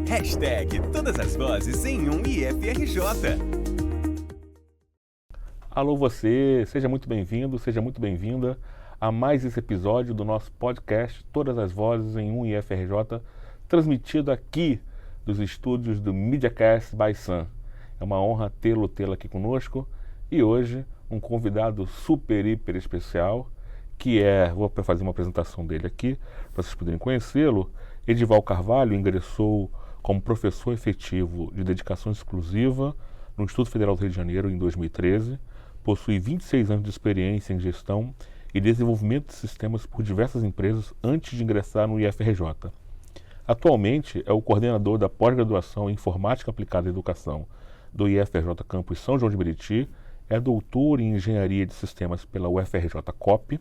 Hashtag Todas as Vozes em um IFRJ. Alô você, seja muito bem-vindo, seja muito bem-vinda a mais esse episódio do nosso podcast Todas as Vozes em um IFRJ, transmitido aqui dos estúdios do MediaCast by Sun. É uma honra tê-la aqui conosco e hoje um convidado super, hiper especial, que vou fazer uma apresentação dele aqui, para vocês poderem conhecê-lo. Edival Carvalho ingressou como professor efetivo de dedicação exclusiva no Instituto Federal do Rio de Janeiro em 2013, possui 26 anos de experiência em gestão e desenvolvimento de sistemas por diversas empresas antes de ingressar no IFRJ. Atualmente é o coordenador da pós-graduação em Informática Aplicada à Educação do IFRJ Campus São João de Meriti, é doutor em Engenharia de Sistemas pela UFRJ COP,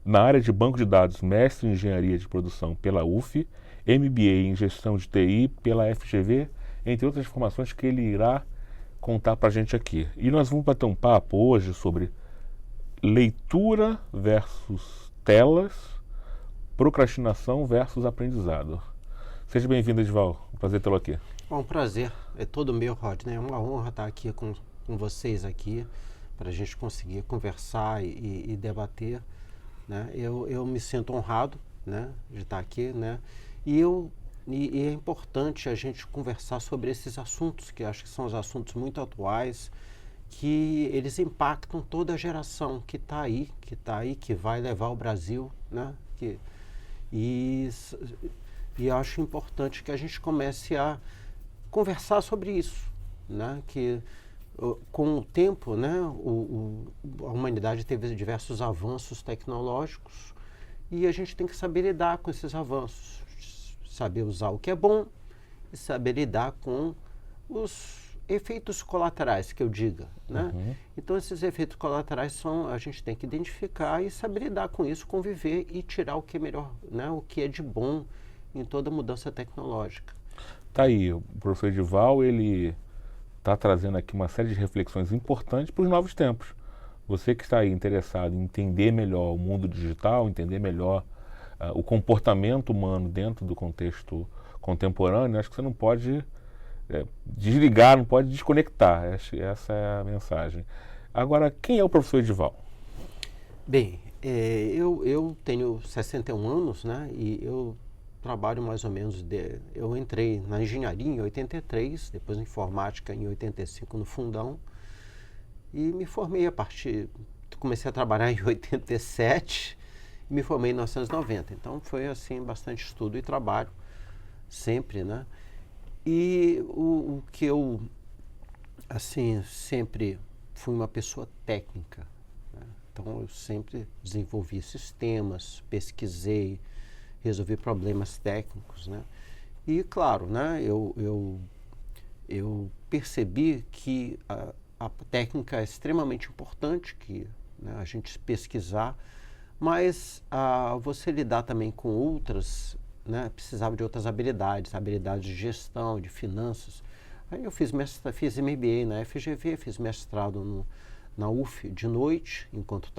na área de Banco de Dados, mestre em Engenharia de Produção pela UF, MBA em Gestão de TI pela FGV, entre outras informações que ele irá contar para a gente aqui. E nós vamos bater um papo hoje sobre leitura versus telas, procrastinação versus aprendizado. Seja bem-vindo, Edival. Um prazer tê-lo aqui. Bom, prazer. É todo meu, Rodney. É uma honra estar aqui com vocês aqui, para a gente conseguir conversar e debater, né? Eu me sinto honrado, né, de estar aqui, né? E é importante a gente conversar sobre esses assuntos, que acho que são os assuntos muito atuais, que eles impactam toda a geração que está aí, que vai levar o Brasil, né? E acho importante que a gente comece a conversar sobre isso, né? Que com o tempo, né, a humanidade teve diversos avanços tecnológicos e a gente tem que saber lidar com esses avanços, saber usar o que é bom e saber lidar com os efeitos colaterais, que eu diga, né? Uhum. Então esses efeitos colaterais a gente tem que identificar e saber lidar com isso, conviver e tirar o que é melhor, né, o que é de bom em toda mudança tecnológica. Tá aí, o professor Edival, ele está trazendo aqui uma série de reflexões importantes para os novos tempos. Você que está aí interessado em entender melhor o mundo digital, entender melhor o comportamento humano dentro do contexto contemporâneo, acho que você não pode desligar, não pode desconectar. Essa é a mensagem. Agora, quem é o professor Edival? Bem, eu tenho 61 anos, né, e eu trabalho mais ou menos, eu entrei na engenharia em 83, depois na informática em 85 no Fundão, e me formei comecei a trabalhar em 87 e me formei em 1990, então foi assim bastante estudo e trabalho, sempre, né? E o que eu, assim, sempre fui uma pessoa técnica, né? Então eu sempre desenvolvi sistemas, pesquisei, resolver problemas técnicos, né? E claro, né, eu percebi que a técnica é extremamente importante, né, a gente pesquisar, mas você lidar também com outras, né, precisava de outras habilidades de gestão, de finanças. Aí eu fiz MBA na FGV, fiz mestrado na UF de noite, enquanto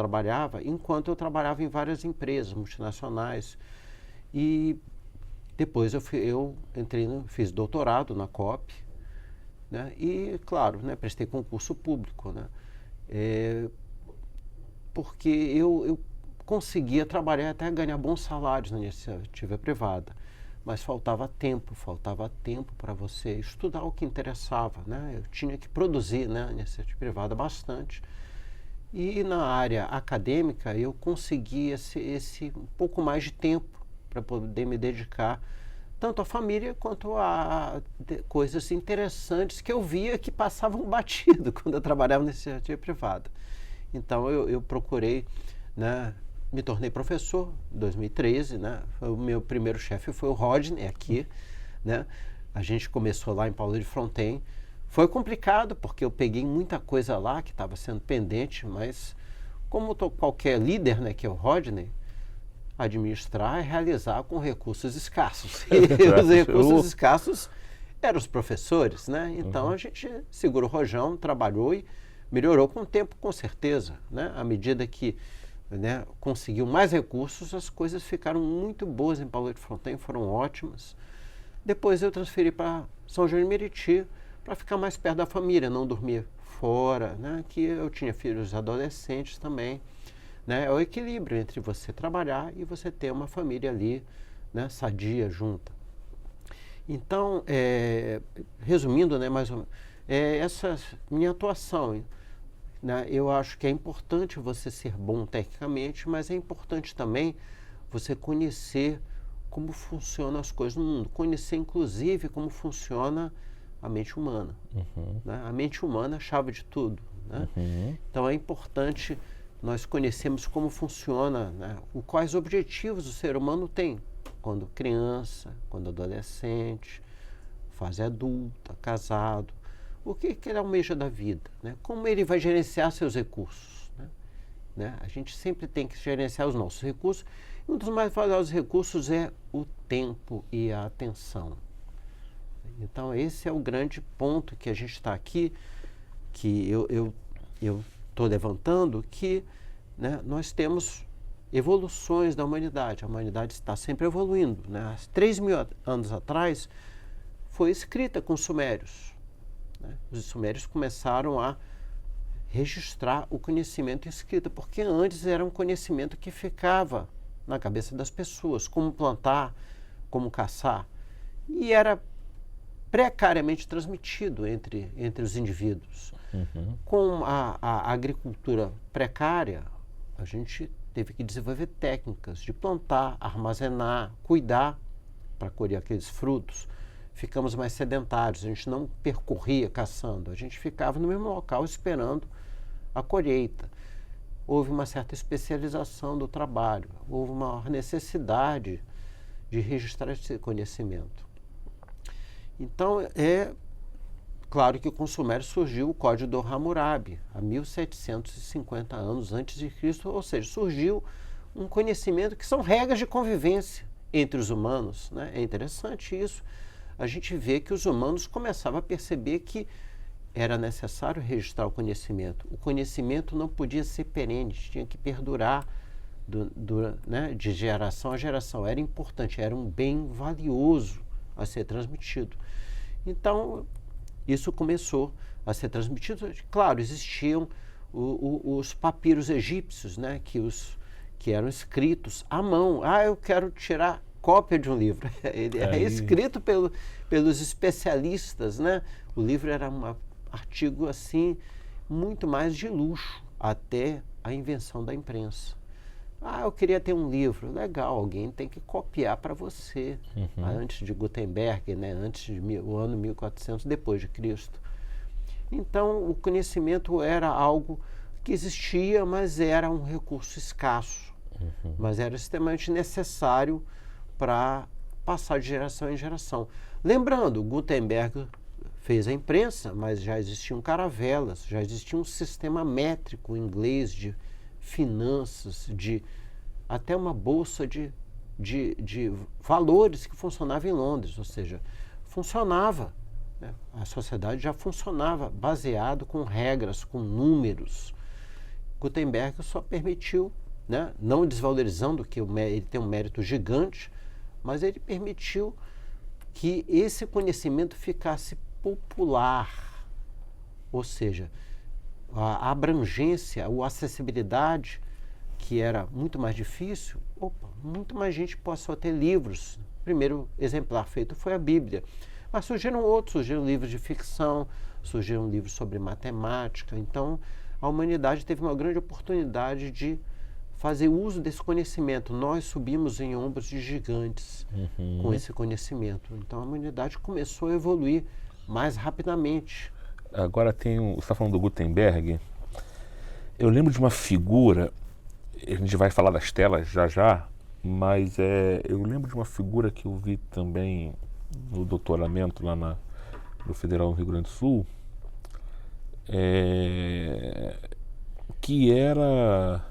eu trabalhava em várias empresas multinacionais. E depois eu fiz doutorado na COP, né? E, claro, né, prestei concurso público, né? Porque eu conseguia trabalhar até ganhar bons salários na iniciativa privada, mas faltava tempo para você estudar o que interessava, né? Eu tinha que produzir, né, na iniciativa privada bastante. E na área acadêmica eu consegui esse um pouco mais de tempo para poder me dedicar tanto à família quanto a coisas interessantes que eu via que passavam batido quando eu trabalhava na iniciativa privada. Então eu procurei, né, me tornei professor em 2013, né? O meu primeiro chefe foi o Rodney aqui, né? A gente começou lá em Paulo de Fronten. Foi complicado porque eu peguei muita coisa lá que estava sendo pendente, mas como qualquer líder, né, que é o Rodney, administrar é realizar com recursos escassos. E os recursos escassos eram os professores, né? Então a gente segurou o rojão, trabalhou e melhorou com o tempo, com certeza, né? À medida que, né, conseguiu mais recursos, as coisas ficaram muito boas em Paulo de Fronten, foram ótimas. Depois eu transferi para São João de Meriti para ficar mais perto da família, não dormir fora, né? Que eu tinha filhos adolescentes também, né? É o equilíbrio entre você trabalhar e você ter uma família ali, né? Sadia, junta. Então, resumindo, né, mais ou menos, essa minha atuação, né? Eu acho que é importante você ser bom tecnicamente, mas é importante também você conhecer como funcionam as coisas no mundo, conhecer inclusive como funciona a mente humana. Né? A mente humana é a chave de tudo. Né? Então é importante nós conhecermos como funciona, né? Quais objetivos o ser humano tem quando criança, quando adolescente, fase adulta, casado, o que ele almeja da vida, né? Como ele vai gerenciar seus recursos. Né? A gente sempre tem que gerenciar os nossos recursos. Um dos mais valiosos recursos é o tempo e a atenção. Então esse é o grande ponto que a gente está aqui, que eu estou levantando, que, né, nós temos evoluções da humanidade. A humanidade está sempre evoluindo. Né? Há 3.000 anos atrás foi escrita com os sumérios. Né? Os sumérios começaram a registrar o conhecimento escrito, porque antes era um conhecimento que ficava na cabeça das pessoas, como plantar, como caçar, e era precariamente transmitido entre os indivíduos. Com a agricultura precária, a gente teve que desenvolver técnicas de plantar, armazenar, cuidar para colher aqueles frutos. Ficamos mais sedentários, a gente não percorria caçando, a gente ficava no mesmo local esperando a colheita. Houve uma certa especialização do trabalho, houve uma necessidade de registrar esse conhecimento. Então, é claro que com o Sumério surgiu o Código do Hammurabi, há 1750 anos antes de Cristo, ou seja, surgiu um conhecimento que são regras de convivência entre os humanos. Né? É interessante isso. A gente vê que os humanos começavam a perceber que era necessário registrar o conhecimento. O conhecimento não podia ser perene, tinha que perdurar né, de geração a geração. Era importante, era um bem valioso a ser transmitido. Então, isso começou a ser transmitido. Claro, existiam os papiros egípcios, né, que eram escritos à mão. Eu quero tirar cópia de um livro. Ele é escrito pelos especialistas, né? O livro era um artigo assim muito mais de luxo até a invenção da imprensa. Eu queria ter um livro. Legal, alguém tem que copiar para você. Antes de Gutenberg, né? Antes o ano 1400 depois de Cristo. Então, o conhecimento era algo que existia, mas era um recurso escasso. Mas era extremamente necessário para passar de geração em geração. Lembrando, Gutenberg fez a imprensa, mas já existiam caravelas, já existia um sistema métrico inglês de finanças, até uma bolsa de valores que funcionava em Londres, ou seja, funcionava, né? A sociedade já funcionava baseado com regras, com números. Gutenberg só permitiu, né, não desvalorizando que ele tem um mérito gigante, mas ele permitiu que esse conhecimento ficasse popular, ou seja, a abrangência, a acessibilidade, que era muito mais difícil, muito mais gente passou a ter livros. O primeiro exemplar feito foi a Bíblia. Mas surgiram livros de ficção, surgiram livros sobre matemática. Então, a humanidade teve uma grande oportunidade de fazer uso desse conhecimento. Nós subimos em ombros de gigantes com esse conhecimento. Então, a humanidade começou a evoluir mais rapidamente. Agora você está falando do Gutenberg. Eu lembro de uma figura, a gente vai falar das telas já, mas eu lembro de uma figura que eu vi também no doutoramento lá no Federal do Rio Grande do Sul, que era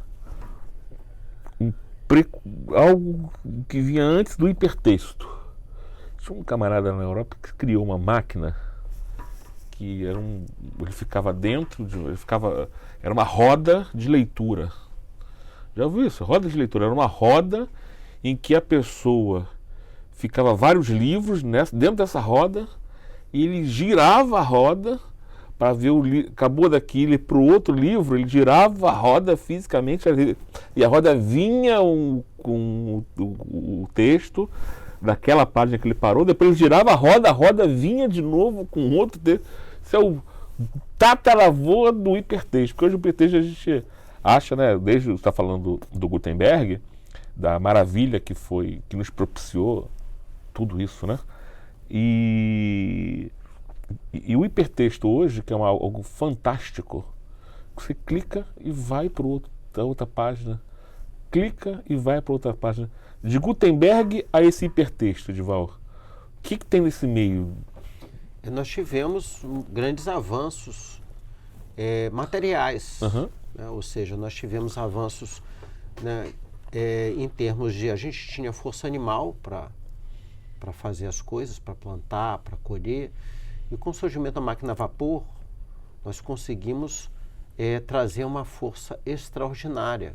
algo que vinha antes do hipertexto. Tinha um camarada na Europa que criou uma máquina que ele ficava dentro, era uma roda de leitura. Já ouviu isso? Roda de leitura. Era uma roda em que a pessoa ficava vários livros dentro dessa roda, e ele girava a roda para ver o livro. Acabou daqui, ele para o outro livro, ele girava a roda fisicamente, e a roda vinha com o texto daquela página que ele parou, depois ele girava a roda vinha de novo com outro texto. Isso é o tataravô do hipertexto, porque hoje o hipertexto a gente acha, né, desde você está falando do Gutenberg, da maravilha que nos propiciou tudo isso, né? E o hipertexto hoje, que é algo fantástico, você clica e vai para outra página, clica e vai para outra página. De Gutenberg a esse hipertexto, Edival, o que tem nesse meio? Nós tivemos grandes avanços materiais, né? Ou seja, nós tivemos avanços, né, em termos de... A gente tinha força animal para fazer as coisas, para plantar, para colher, e com o surgimento da máquina a vapor, nós conseguimos trazer uma força extraordinária,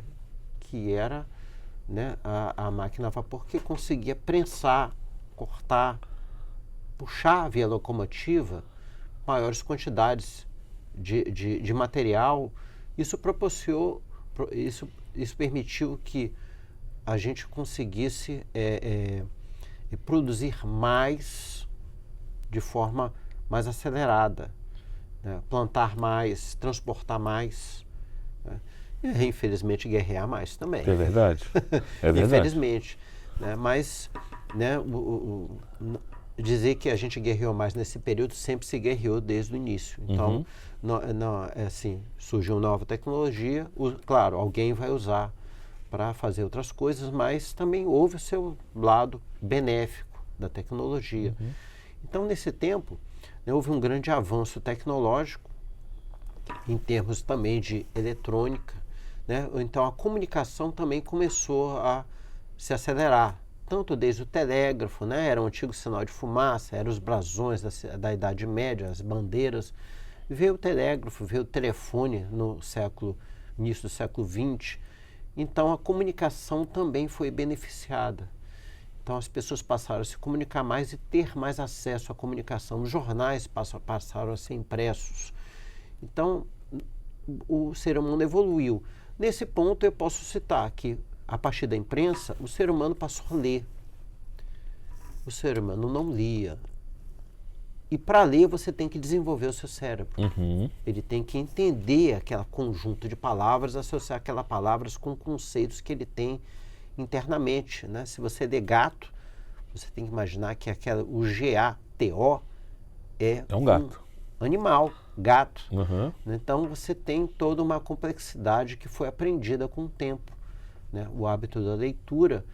que era, né, a máquina a vapor, que conseguia prensar, cortar, puxar via locomotiva maiores quantidades de material. Isso permitiu que a gente conseguisse produzir mais de forma mais acelerada, né? Plantar mais, transportar mais, né? E, infelizmente, guerrear mais também. É verdade. É verdade. Infelizmente, né? Mas, né, dizer que a gente guerreou mais nesse período, sempre se guerreou desde o início. Então, assim, surgiu nova tecnologia, claro, alguém vai usar para fazer outras coisas, mas também houve o seu lado benéfico da tecnologia. Então, nesse tempo, né, houve um grande avanço tecnológico, em termos também de eletrônica, né? Então, a comunicação também começou a se acelerar, tanto desde o telégrafo, né? Era um antigo sinal de fumaça, eram os brasões da Idade Média, as bandeiras. Veio o telégrafo, veio o telefone no início do século XX. Então, a comunicação também foi beneficiada. Então, as pessoas passaram a se comunicar mais e ter mais acesso à comunicação. Os jornais passaram a ser impressos. Então, o ser humano evoluiu. Nesse ponto, eu posso citar que, a partir da imprensa, o ser humano passou a ler. O ser humano não lia. E para ler, você tem que desenvolver o seu cérebro. Ele tem que entender aquele conjunto de palavras, associar aquelas palavras com conceitos que ele tem internamente, né? Se você lê gato, você tem que imaginar que o G-A-T-O é um gato. Animal, gato. Então, você tem toda uma complexidade que foi aprendida com o tempo, né? O hábito da leitura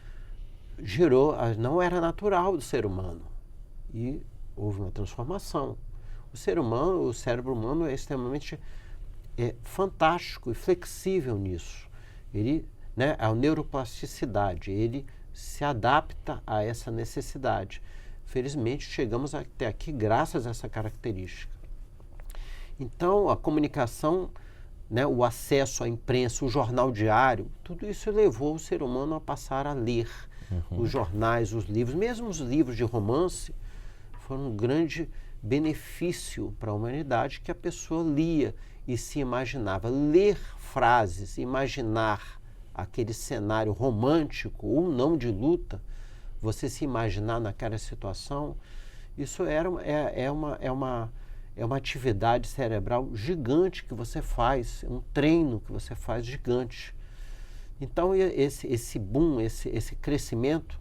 não era natural do ser humano. E houve uma transformação. O cérebro humano é extremamente fantástico e flexível nisso. Ele, né, a neuroplasticidade, ele se adapta a essa necessidade. Felizmente, chegamos até aqui graças a essa característica. Então, a comunicação, né, o acesso à imprensa, o jornal diário, tudo isso levou o ser humano a passar a ler os jornais, os livros. Mesmo os livros de romance foram um grande benefício para a humanidade, que a pessoa lia e se imaginava. Ler frases, imaginar aquele cenário romântico ou não de luta, você se imaginar naquela situação, isso é uma atividade cerebral gigante que você faz, um treino que você faz gigante. Então, esse boom, esse crescimento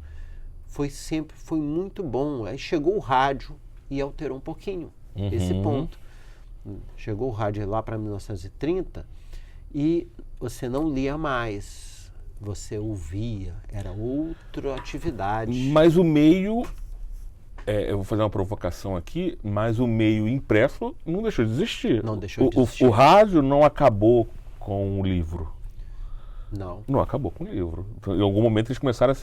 foi muito bom. Aí chegou o rádio e alterou um pouquinho esse ponto. Chegou o rádio lá para 1930 e você não lia mais, você ouvia, era outra atividade. Mas o meio, eu vou fazer uma provocação aqui, mas o meio impresso não deixou de existir. Não deixou de existir. O rádio não acabou com o livro. Não. Não acabou com o livro. Em algum momento eles começaram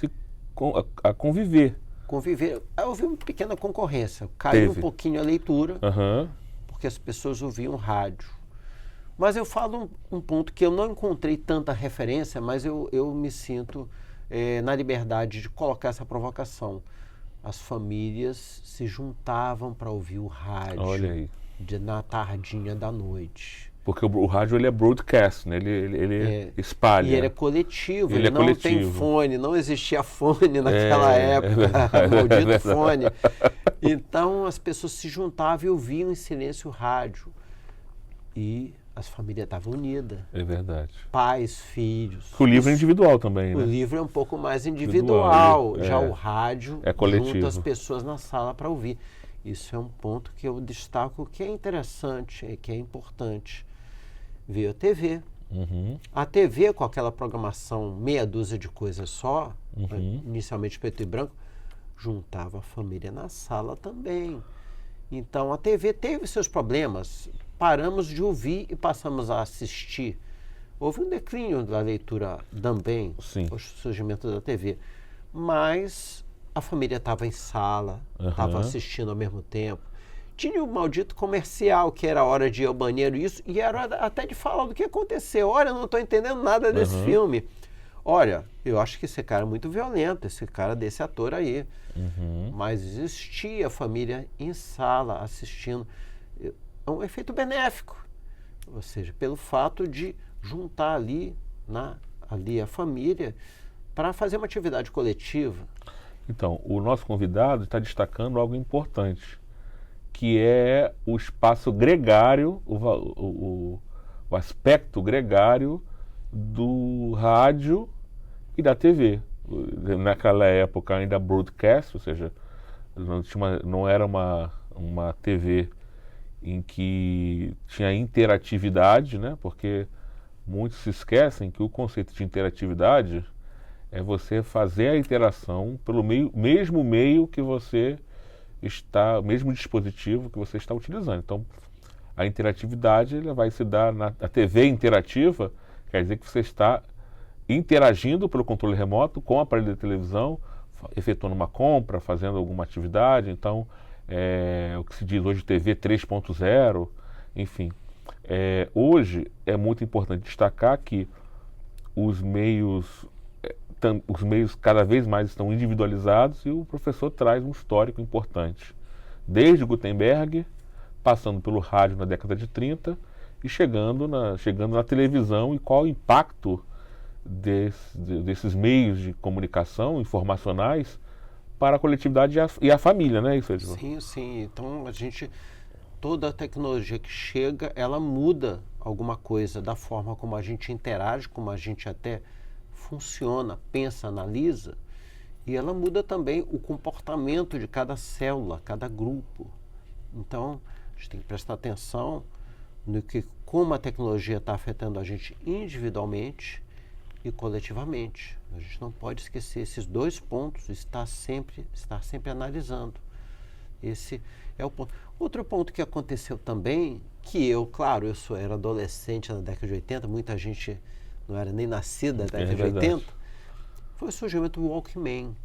a conviver. Houve uma pequena concorrência. Caiu um pouquinho a leitura, Uhum. porque as pessoas ouviam rádio. Mas eu falo um ponto que eu não encontrei tanta referência, mas eu me sinto na liberdade de colocar essa provocação. as famílias se juntavam para ouvir o rádio. Olha aí. Na tardinha da noite. Porque o rádio ele é broadcast, né? Ele espalha. E ele é coletivo, Ele é não coletivo. tem fone, não existia fone naquela época, maldito fone. Então as pessoas se juntavam e ouviam em silêncio o rádio. E as famílias estavam unidas. É verdade. Pais, filhos. O livro é individual também, O né? livro é um pouco mais individual. Individual, Já o rádio é coletivo. junta as pessoas na sala para ouvir. Isso é um ponto que eu destaco que é interessante, que é importante. Ver a TV. Uhum. A TV, com aquela programação meia dúzia de coisas só, inicialmente preto e branco, juntava a família na sala também. Então a TV teve seus problemas. Paramos de ouvir e passamos a assistir. Houve um declínio da leitura também, Sim. o surgimento da TV. Mas a família estava em sala, estava assistindo ao mesmo tempo. Tinha o maldito comercial, que era a hora de ir ao banheiro, isso, e era até de falar do que aconteceu. Olha, eu não estou entendendo nada desse filme. Olha, eu acho que esse cara é muito violento, esse cara desse ator aí. Mas existia a família em sala assistindo. É um efeito benéfico. Ou seja, pelo fato de juntar ali a família para fazer uma atividade coletiva. Então, o nosso convidado está destacando algo importante, que é o espaço gregário, o aspecto gregário do rádio e da TV. Naquela época ainda broadcast, ou seja, não era uma TV em que tinha interatividade, né? Porque muitos se esquecem que o conceito de interatividade é você fazer a interação pelo mesmo meio que você está, mesmo dispositivo que você está utilizando. Então, a interatividade ela vai se dar a TV interativa, quer dizer que você está interagindo pelo controle remoto com o aparelho de televisão, efetuando uma compra, fazendo alguma atividade. Então, o que se diz hoje TV 3.0, enfim. Hoje é muito importante destacar que os meios cada vez mais estão individualizados e o professor traz um histórico importante. Desde Gutenberg, passando pelo rádio na década de 30 e chegando na televisão e qual o impacto desses meios de comunicação informacionais para a coletividade e a família, né? Isso, sim, sim. Então, toda a tecnologia que chega, ela muda alguma coisa da forma como a gente interage, como a gente até funciona, pensa, analisa, e ela muda também o comportamento de cada célula, cada grupo. Então, a gente tem que prestar atenção no como a tecnologia está afetando a gente individualmente e coletivamente. A gente não pode esquecer esses dois pontos, estar sempre analisando. Esse é o ponto. Outro ponto que aconteceu também, que claro, era adolescente na década de 80, muita gente não era nem nascida na década de 80, foi o surgimento do Walkman.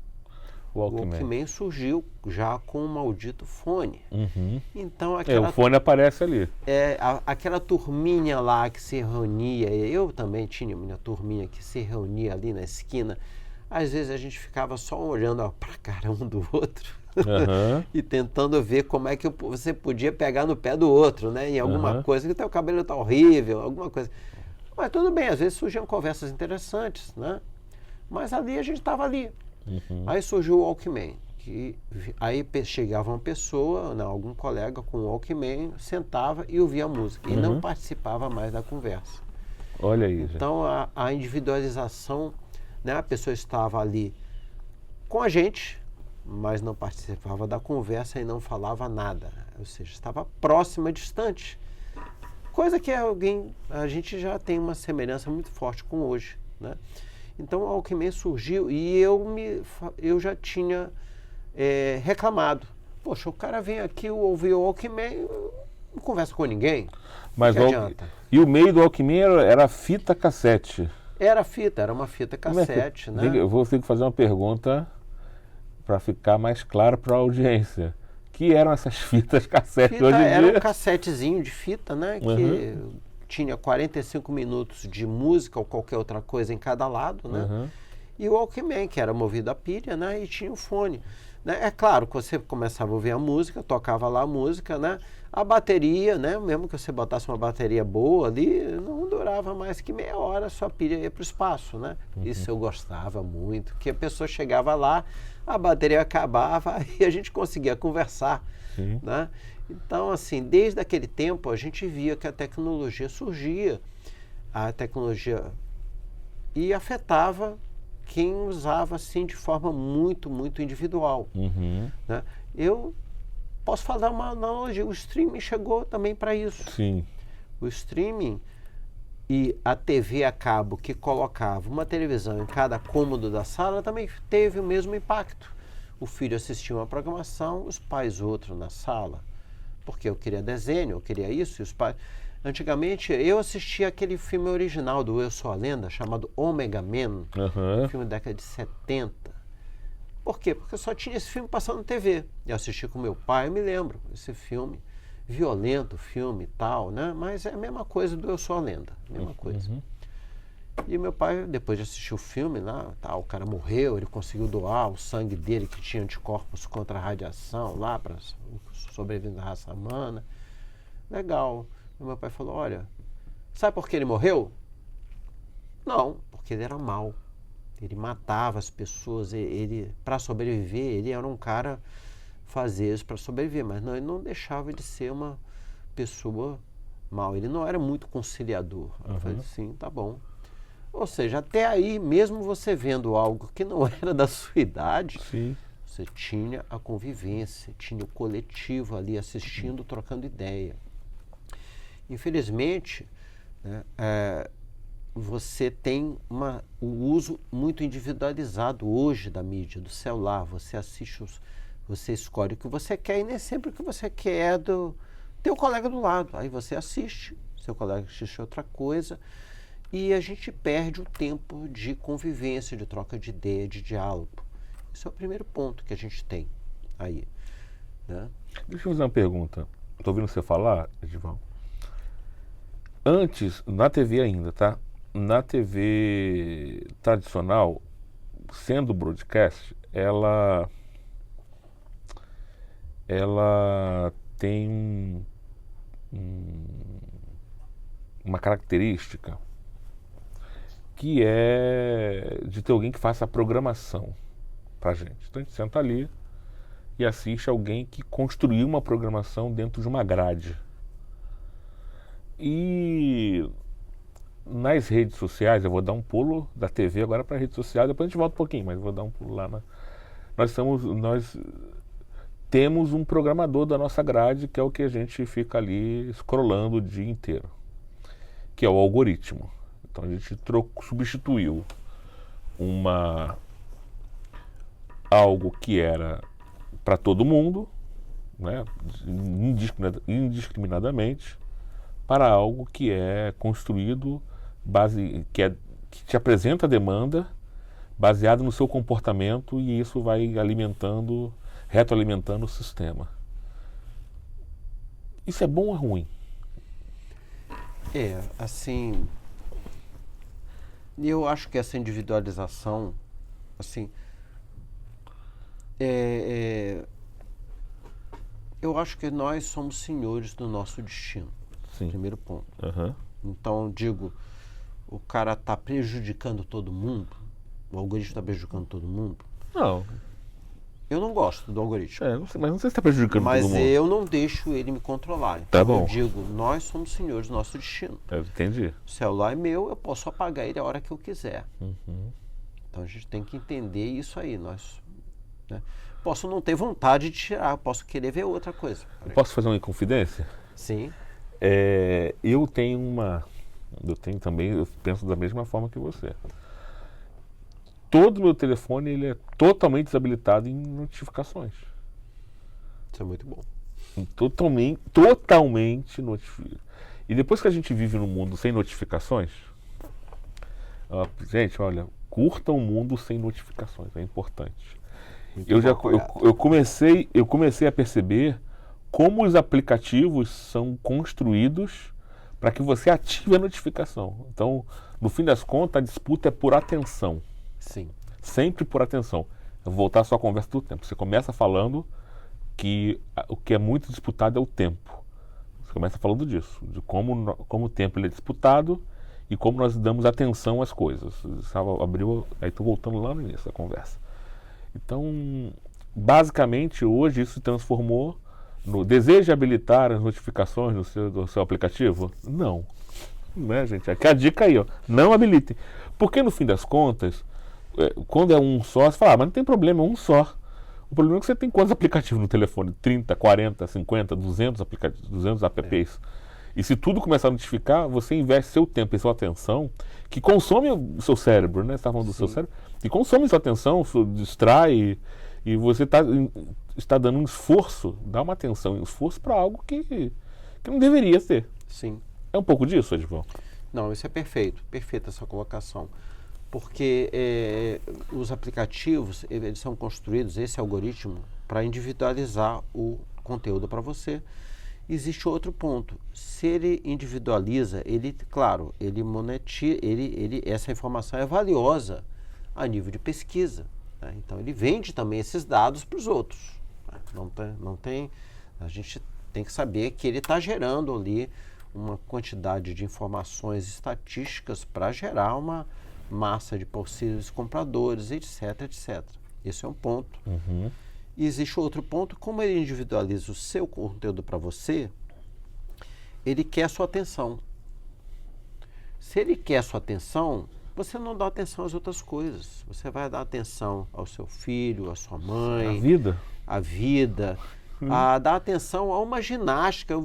O Walkman surgiu já com o maldito fone. Então, o fone aparece ali. Aquela turminha lá que se reunia, eu também tinha minha turminha que se reunia ali na esquina. Às vezes a gente ficava só olhando para a cara um do outro e tentando ver como é que você podia pegar no pé do outro, né? Em alguma coisa, que teu cabelo tá horrível, alguma coisa. Mas tudo bem, às vezes surgiam conversas interessantes, né? Mas ali a gente estava ali. Aí surgiu o Walkman. Aí chegava uma pessoa, algum colega com o Walkman, sentava e ouvia a música. E não participava mais da conversa. Olha aí. Então a individualização, né? A pessoa estava ali com a gente, mas não participava da conversa e não falava nada. Ou seja, estava próxima, distante. Coisa que a gente já tem uma semelhança muito forte com hoje, né? Então o Walkman surgiu e eu já tinha reclamado. Poxa, o cara vem aqui ouvir o Walkman, não conversa com ninguém. Mas e o meio do Walkman era fita cassete. Era uma fita cassete, né? Eu vou ter que fazer uma pergunta para ficar mais claro para a audiência. Que eram essas fitas cassete hoje em dia? Era um cassetezinho de fita, né? Que tinha 45 minutos de música ou qualquer outra coisa em cada lado, né? E o Walkman, que era movido a pilha, né? E tinha o fone. né? É claro que você começava a ouvir a música, tocava lá a música, né? A bateria, né? Mesmo que você botasse uma bateria boa ali, não durava mais que meia hora, sua pilha ia para o espaço, né? Isso eu gostava muito, que a pessoa chegava lá, a bateria acabava e a gente conseguia conversar, né? Então, assim, desde aquele tempo a gente via que a tecnologia surgia, a tecnologia e afetava quem usava assim de forma muito, muito individual, né? Eu posso falar uma analogia, o streaming chegou também para isso. Sim. O streaming e a TV a cabo que colocava uma televisão em cada cômodo da sala também teve o mesmo impacto. O filho assistia uma programação, os pais outro na sala, porque eu queria desenho, eu queria isso, e os pais... Antigamente, eu assistia aquele filme original do Eu Sou a Lenda, chamado Omega Man, um filme da década de 70. Por quê? Porque eu só tinha esse filme passando na TV. Eu assisti com meu pai, eu me lembro, esse filme, violento filme e tal, né? Mas é a mesma coisa do Eu Sou a Lenda, mesma coisa. E meu pai, depois de assistir o filme lá, tá, o cara morreu, ele conseguiu doar o sangue dele que tinha anticorpos contra a radiação lá para sobreviver da raça humana. Legal. E meu pai falou, olha, sabe por que ele morreu? Não, porque ele era mau. Ele matava as pessoas, ele para sobreviver, ele era um cara fazer isso para sobreviver, mas não, ele não deixava de ser uma pessoa mau. Ele não era muito conciliador. Eu falei assim, tá bom. Ou seja, até aí, mesmo você vendo algo que não era da sua idade, você tinha a convivência, tinha o coletivo ali assistindo, trocando ideia. Infelizmente, né, você tem o uso muito individualizado hoje da mídia, do celular. Você assiste, você escolhe o que você quer e nem sempre o que você quer é do teu colega do lado. Aí você assiste, seu colega assiste outra coisa e a gente perde o tempo de convivência, de troca de ideia, de diálogo. Esse é o primeiro ponto que a gente tem aí, né? Deixa eu fazer uma pergunta. Estou ouvindo você falar, Edivaldo. Antes, na TV ainda, tá? Na TV tradicional, sendo broadcast, ela tem uma característica que é de ter alguém que faça a programação pra gente. Então a gente senta ali e assiste alguém que construiu uma programação dentro de uma grade. E nas redes sociais, eu vou dar um pulo da TV agora para a rede social, depois a gente volta um pouquinho, mas vou dar um pulo lá nós temos um programador da nossa grade, que é o que a gente fica ali scrollando o dia inteiro, que é o algoritmo. Então a gente substituiu algo que era para todo mundo, né, indiscriminadamente, para algo que é construído, que te apresenta a demanda baseado no seu comportamento, e isso vai retroalimentando o sistema. Isso é bom ou é ruim? Assim, eu acho que essa individualização, assim, eu acho que nós somos senhores do nosso destino. Sim. Primeiro ponto. Então, digo, o cara está prejudicando todo mundo, o algoritmo está prejudicando todo mundo? Não. Eu não gosto do algoritmo. Mas não sei se está prejudicando todo mundo. Mas eu não deixo ele me controlar. Então, tá bom. Eu digo, nós somos senhores do nosso destino. Eu entendi. O celular é meu, eu posso apagar ele a hora que eu quiser. Então a gente tem que entender isso aí. Né? Posso não ter vontade de tirar, posso querer ver outra coisa. Eu posso fazer uma inconfidência? Sim. Eu penso da mesma forma que você. Todo meu telefone ele é totalmente desabilitado em notificações. Isso é muito bom. Totalmente notificado. E depois que a gente vive num mundo sem notificações, gente, olha, curta um mundo sem notificações, é importante. Eu comecei a perceber como os aplicativos são construídos para que você ative a notificação. Então, no fim das contas, a disputa é por atenção. Sim. Sempre por atenção. Eu vou voltar à sua conversa do tempo. Você começa falando que o que é muito disputado é o tempo. Você começa falando disso, de como o tempo ele é disputado e como nós damos atenção às coisas. Aí estou voltando lá no início da conversa. Então, basicamente, hoje isso se transformou no desejo de habilitar as notificações do seu aplicativo? Não. Né, gente? Aqui a dica aí, ó. Não habilitem. Porque, no fim das contas, quando é um só, você fala, mas não tem problema, é um só. O problema é que você tem quantos aplicativos no telefone? 30, 40, 50, 200 aplicativos, 200 apps. E se tudo começar a notificar, você investe seu tempo e sua atenção, que consome o seu cérebro, né? Você está falando do seu cérebro, que consome sua atenção, distrai, e você está dando um esforço, dá uma atenção e um esforço para algo que não deveria ser. Sim. É um pouco disso, Edivaldo? Não, isso é perfeito. Perfeita essa colocação. Porque os aplicativos, eles são construídos, esse algoritmo, para individualizar o conteúdo para você. Existe outro ponto. Se ele individualiza, ele, claro, ele monetiza, essa informação é valiosa a nível de pesquisa. Né? Então, ele vende também esses dados para os outros. Né? Não tem, a gente tem que saber que ele está gerando ali uma quantidade de informações estatísticas para gerar uma massa de possíveis compradores, etc, etc. Esse é um ponto. Uhum. E existe outro ponto, como ele individualiza o seu conteúdo para você, ele quer a sua atenção. Se ele quer a sua atenção, você não dá atenção às outras coisas. Você vai dar atenção ao seu filho, à sua mãe. A vida. A vida. A dar atenção a uma ginástica. Eu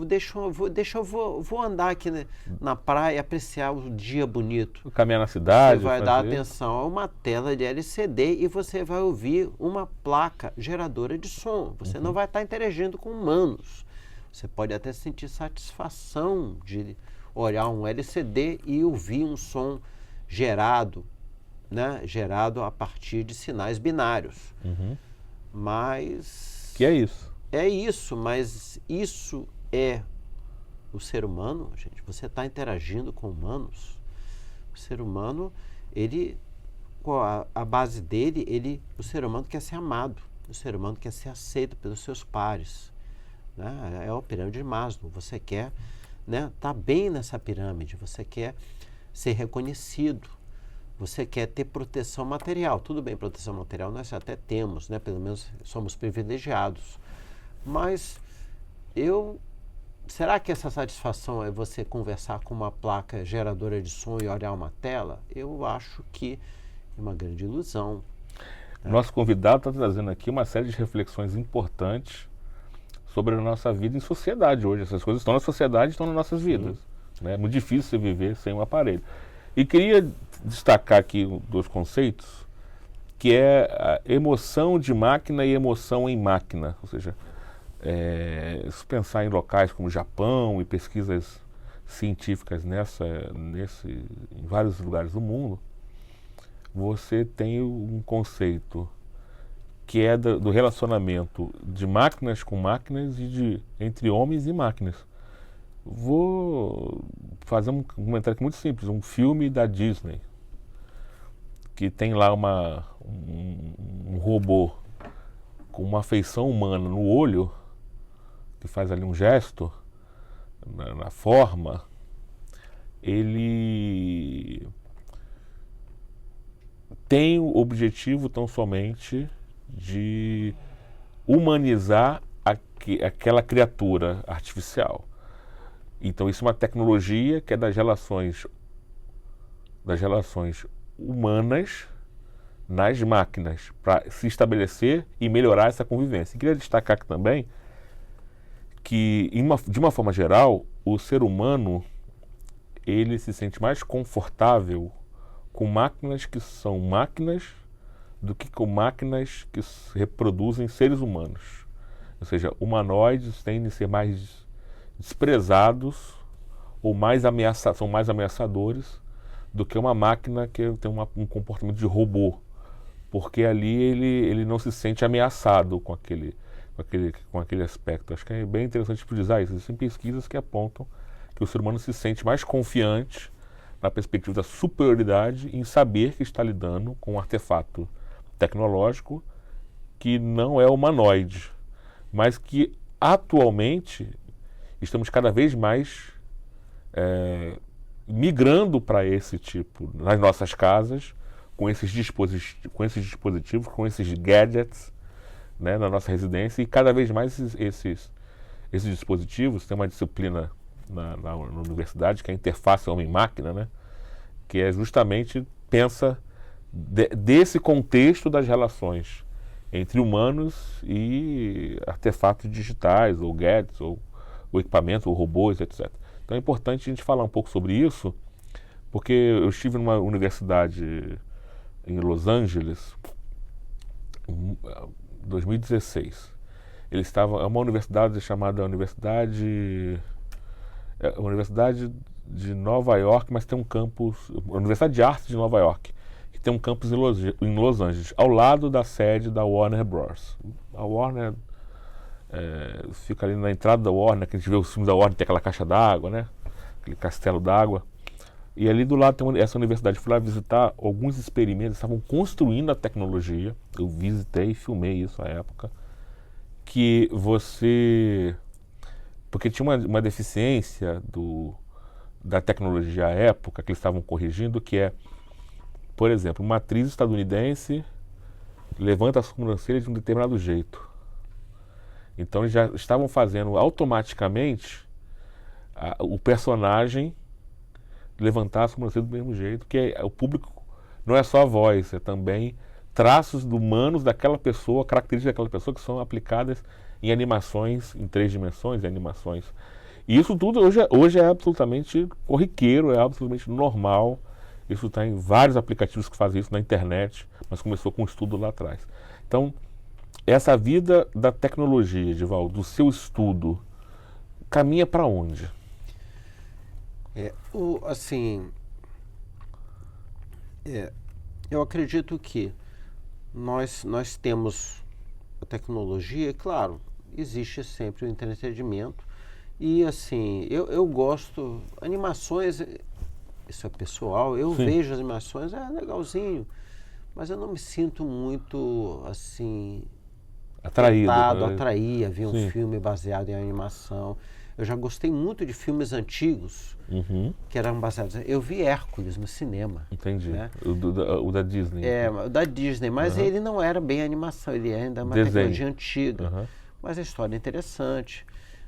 vou andar aqui na praia e apreciar o dia bonito. Caminhar na cidade. Você vai dar atenção a uma tela de LCD e você vai ouvir uma placa geradora de som. Você não vai estar interagindo com humanos. Você pode até sentir satisfação de olhar um LCD e ouvir um som gerado, né? Gerado a partir de sinais binários. Mas... Que é isso? É isso, mas isso é o ser humano, gente. Você está interagindo com humanos. O ser humano, ele, a base dele, o ser humano quer ser amado. O ser humano quer ser aceito pelos seus pares. Né? É a pirâmide de Maslow. Você quer, né, tá bem nessa pirâmide. Você quer ser reconhecido. Você quer ter proteção material. Tudo bem, proteção material nós até temos, né? Pelo menos somos privilegiados. Mas será que essa satisfação é você conversar com uma placa geradora de som e olhar uma tela? Eu acho que é uma grande ilusão. Nosso convidado está trazendo aqui uma série de reflexões importantes sobre a nossa vida em sociedade hoje. Essas coisas estão na sociedade e estão nas nossas vidas. Né? É muito difícil você viver sem um aparelho. E queria destacar aqui dois conceitos, que é a emoção de máquina e emoção em máquina. Ou seja, se pensar em locais como o Japão e pesquisas científicas em vários lugares do mundo, você tem um conceito que é do relacionamento de máquinas com máquinas e entre homens e máquinas. Vou fazer um comentário aqui muito simples, um filme da Disney, que tem lá um robô com uma feição humana no olho, que faz ali um gesto, na forma, ele tem o objetivo tão somente de humanizar aquela criatura artificial. Então isso é uma tecnologia que é das relações humanas nas máquinas, para se estabelecer e melhorar essa convivência. E queria destacar aqui também que, de uma forma geral, o ser humano ele se sente mais confortável com máquinas que são máquinas do que com máquinas que reproduzem seres humanos. Ou seja, humanoides tendem a ser mais desprezados ou são mais ameaçadores do que uma máquina que tem um comportamento de robô, porque ali ele não se sente ameaçado com aquele aspecto. Acho que é bem interessante frisar isso. Existem pesquisas que apontam que o ser humano se sente mais confiante na perspectiva da superioridade em saber que está lidando com um artefato tecnológico que não é humanoide, mas que atualmente estamos cada vez mais migrando para esse tipo, nas nossas casas, com esses dispositivos, com esses gadgets, né, na nossa residência, e cada vez mais esses dispositivos. Tem uma disciplina na universidade que é a interface homem-máquina, né, que é justamente pensa desse contexto das relações entre humanos e artefatos digitais, ou gadgets, ou equipamentos, ou robôs, etc. Então é importante a gente falar um pouco sobre isso, porque eu estive numa universidade em Los Angeles em 2016. É uma universidade chamada Universidade de Nova York, mas tem um campus, Universidade de Arte de Nova York, que tem um campus em Los Angeles, ao lado da sede da Warner Bros. A Warner fica ali na entrada da Warner, que a gente vê os filmes da Warner, tem aquela caixa d'água, né? Aquele castelo d'água. E ali do lado tem essa universidade. Fui lá visitar alguns experimentos, estavam construindo a tecnologia. Eu visitei e filmei isso à época. Que você... Porque tinha uma deficiência da tecnologia à época, que eles estavam corrigindo, que é, por exemplo, uma atriz estadunidense levanta a sobrancelha de um determinado jeito. Então eles já estavam fazendo automaticamente o personagem levantar a sobrancelha do mesmo jeito, que o público não é só a voz, é também traços humanos daquela pessoa, características daquela pessoa que são aplicadas em animações em 3 dimensões, em animações. E isso tudo hoje é absolutamente corriqueiro, é absolutamente normal. Isso está em vários aplicativos que fazem isso na internet, mas começou com um estudo lá atrás. Então, essa vida da tecnologia, Edivaldo, do seu estudo, caminha para onde? Eu acredito que nós temos a tecnologia, claro, existe sempre o entretenimento, e assim, eu gosto, animações, isso é pessoal, eu vejo as animações, é legalzinho, mas eu não me sinto muito, assim... Atraído. Atrair a ver um filme baseado em animação. Eu já gostei muito de filmes antigos que eram baseados... Eu vi Hércules no cinema. Entendi. Né? O da Disney. O da Disney, mas ele não era bem animação, ele ainda é uma tecnologia antiga. Mas a história é interessante.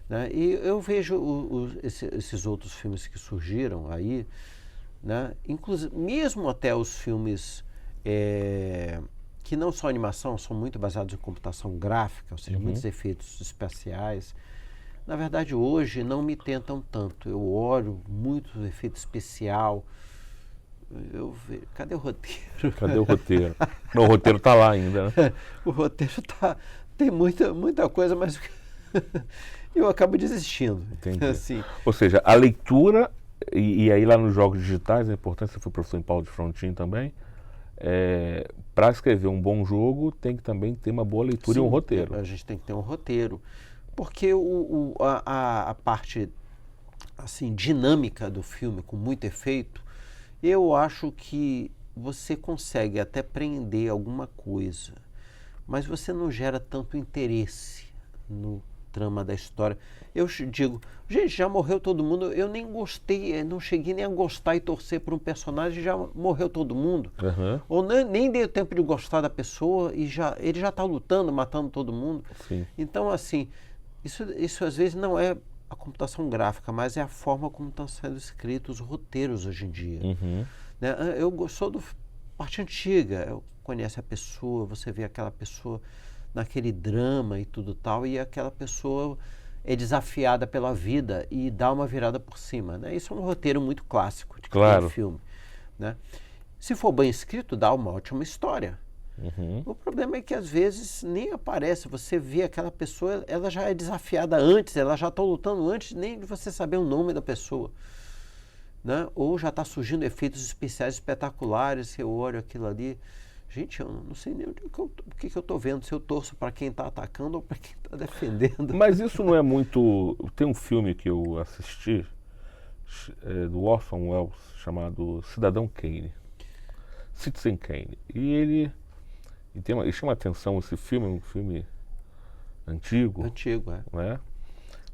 Né? E eu vejo esses outros filmes que surgiram aí, né? Inclusive, mesmo até os filmes... que não são animação, são muito baseados em computação gráfica, ou seja, muitos efeitos especiais. Na verdade, hoje não me tentam tanto. Eu olho muito efeito especial. Cadê o roteiro? Cadê o roteiro? Não, o roteiro está lá ainda, né? O roteiro tem muita coisa, mas eu acabo desistindo. Entendi. Assim. Ou seja, a leitura, e aí lá nos jogos digitais, é importante, você foi professor em Paulo de Frontin também, para escrever um bom jogo tem que também ter uma boa leitura e um roteiro. A gente tem que ter um roteiro, porque a parte assim, dinâmica do filme, com muito efeito, eu acho que você consegue até prender alguma coisa, mas você não gera tanto interesse no trama da história. Eu digo, gente, já morreu todo mundo, eu nem gostei, não cheguei nem a gostar e torcer por um personagem, já morreu todo mundo. Ou nem dei tempo de gostar da pessoa e ele já está lutando, matando todo mundo. Sim. Então, assim, isso às vezes não é a computação gráfica, mas é a forma como estão sendo escritos os roteiros hoje em dia. Né? Eu sou do parte antiga, eu conheço a pessoa, você vê aquela pessoa naquele drama e tudo tal, e aquela pessoa é desafiada pela vida e dá uma virada por cima, né? Isso é um roteiro muito clássico de qualquer filme, né? Se for bem escrito, dá uma ótima história. O problema é que às vezes nem aparece, você vê aquela pessoa, ela já é desafiada antes, ela já está lutando antes nem de você saber o nome da pessoa, né? Ou já está surgindo efeitos especiais espetaculares, eu olho aquilo ali, gente, eu não sei nem o que eu estou vendo, se eu torço para quem está atacando ou para quem está defendendo. Mas isso não é muito... Tem um filme que eu assisti, do Orson Welles, chamado Cidadão Kane, Citizen Kane. E E chama atenção esse filme, é um filme antigo. Antigo, é. Né?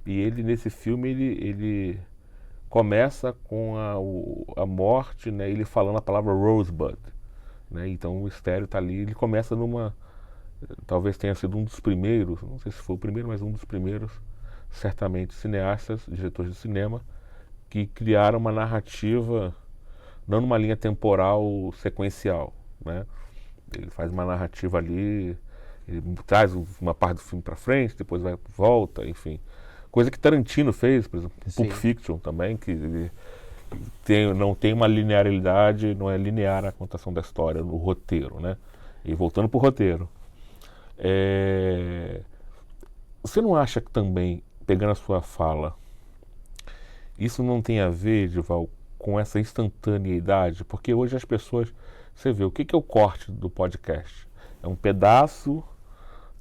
E ele, nesse filme, ele começa com a morte, né? Ele falando a palavra Rosebud. Né? Então o mistério está ali, ele começa talvez tenha sido um dos primeiros, não sei se foi o primeiro, mas um dos primeiros, certamente, cineastas, diretores de cinema, que criaram uma narrativa, não numa linha temporal sequencial, né? Ele faz uma narrativa ali, ele traz uma parte do filme para frente, depois volta, enfim. Coisa que Tarantino fez, por exemplo, Pulp Fiction também, que ele não tem uma linearidade, não é linear a contação da história no roteiro, né? E voltando para o roteiro, você não acha que também, pegando a sua fala, isso não tem a ver, Edival, com essa instantaneidade? Porque hoje as pessoas, você vê, o que é o corte do podcast? É um pedaço.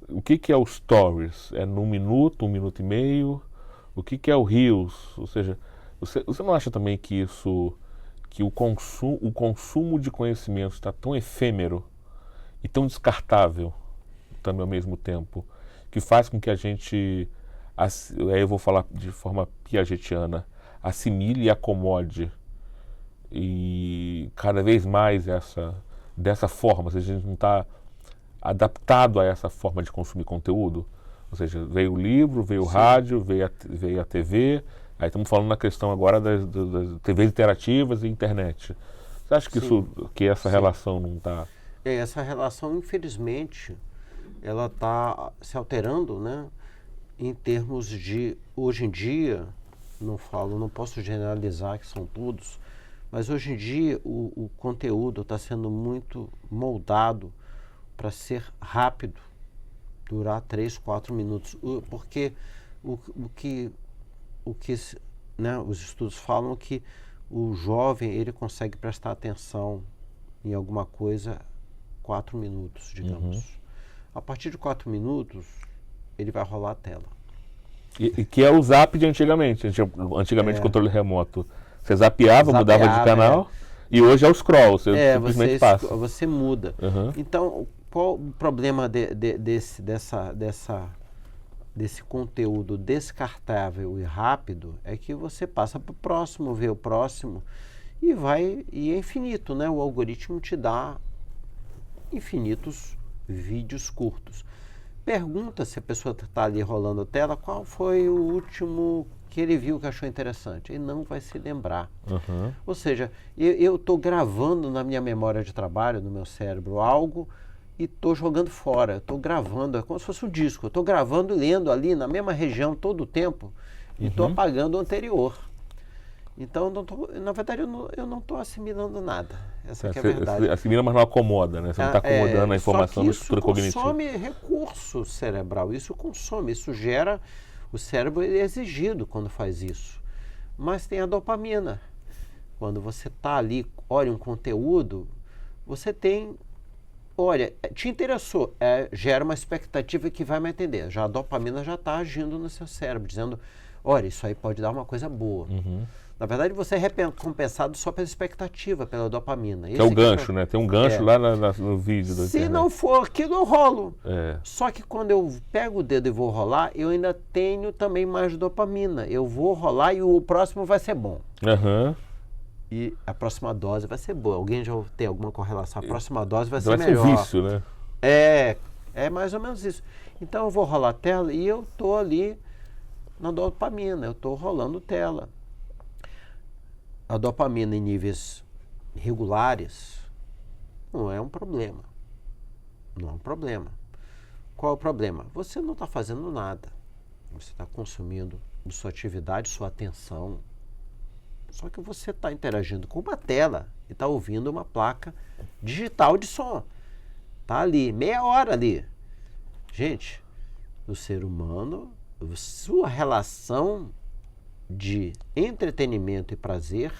O que é o Stories? É num minuto, 1 minuto e meio? O que é o Reels? Ou seja, você não acha também que o consumo de conhecimento está tão efêmero e tão descartável também ao mesmo tempo, que faz com que a gente, aí eu vou falar de forma piagetiana, assimile e acomode e cada vez mais dessa forma, ou seja, a gente não está adaptado a essa forma de consumir conteúdo? Ou seja, veio o livro, veio o rádio, veio a TV, aí estamos falando na questão agora das TVs interativas e internet. Você acha que essa relação não está... Essa relação, infelizmente, ela está se alterando, né? Em termos de, hoje em dia, não posso generalizar que são todos, mas hoje em dia o conteúdo está sendo muito moldado para ser rápido, durar 3, 4 minutos, porque né, os estudos falam que o jovem ele consegue prestar atenção em alguma coisa 4 minutos, digamos. A partir de 4 minutos ele vai rolar a tela. E que é o zap de antigamente. Antigamente controle remoto. Você zapeava, mudava de canal, e hoje é o scroll, você simplesmente passa. Você muda. Então, qual o problema desse conteúdo descartável e rápido? É que você passa para o próximo, vê o próximo, e é infinito, né? O algoritmo te dá infinitos vídeos curtos. Pergunta se a pessoa está ali rolando a tela, qual foi o último que ele viu que achou interessante. Ele não vai se lembrar. Ou seja, eu estou gravando na minha memória de trabalho, no meu cérebro, algo e estou jogando fora. Estou gravando, é como se fosse um disco. Estou gravando e lendo ali na mesma região todo o tempo e estou apagando o anterior. Então, na verdade, eu não estou assimilando nada. Essa que é a verdade. Você assimila, mas não acomoda, né? Você não está acomodando a informação da estrutura cognitiva. Isso consome recurso cerebral, isso gera... O cérebro é exigido quando faz isso. Mas tem a dopamina. Quando você está ali, olha um conteúdo, você tem... Olha, te interessou, gera uma expectativa que vai me atender. Já a dopamina já está agindo no seu cérebro, dizendo, olha, isso aí pode dar uma coisa boa. Na verdade, você é recompensado só pela expectativa, pela dopamina. Que é o gancho, né? Tem um gancho lá no vídeo. Se não for aquilo, eu rolo. Só que quando eu pego o dedo e vou rolar, eu ainda tenho também mais dopamina. Eu vou rolar e o próximo vai ser bom. E a próxima dose vai ser boa. Alguém já tem alguma correlação? A próxima dose vai ser melhor. Vai ser vício, né? É mais ou menos isso. Então eu vou rolar a tela e eu estou ali na dopamina. Eu estou rolando tela. A dopamina em níveis regulares não é um problema. Não é um problema. Qual é o problema? Você não está fazendo nada. Você está consumindo sua atividade, sua atenção. Só que você está interagindo com uma tela e está ouvindo uma placa digital de som. Está ali, meia hora ali. Gente, o ser humano, sua relação de entretenimento e prazer,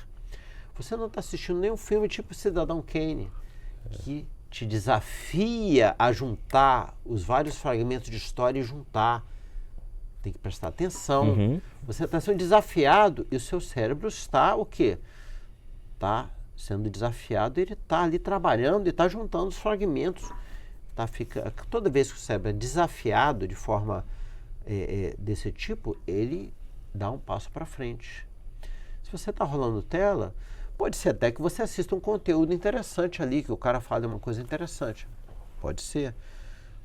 você não está assistindo nenhum filme tipo Cidadão Kane, que te desafia a juntar os vários fragmentos de história e juntar. Tem que prestar atenção. Você está sendo desafiado e o seu cérebro está o quê? Está sendo desafiado, ele está ali trabalhando e está juntando os fragmentos toda vez que o cérebro é desafiado de forma desse tipo, ele dá um passo para frente. Se você está rolando tela, pode ser até que você assista um conteúdo interessante ali, que o cara fale uma coisa interessante. Pode ser.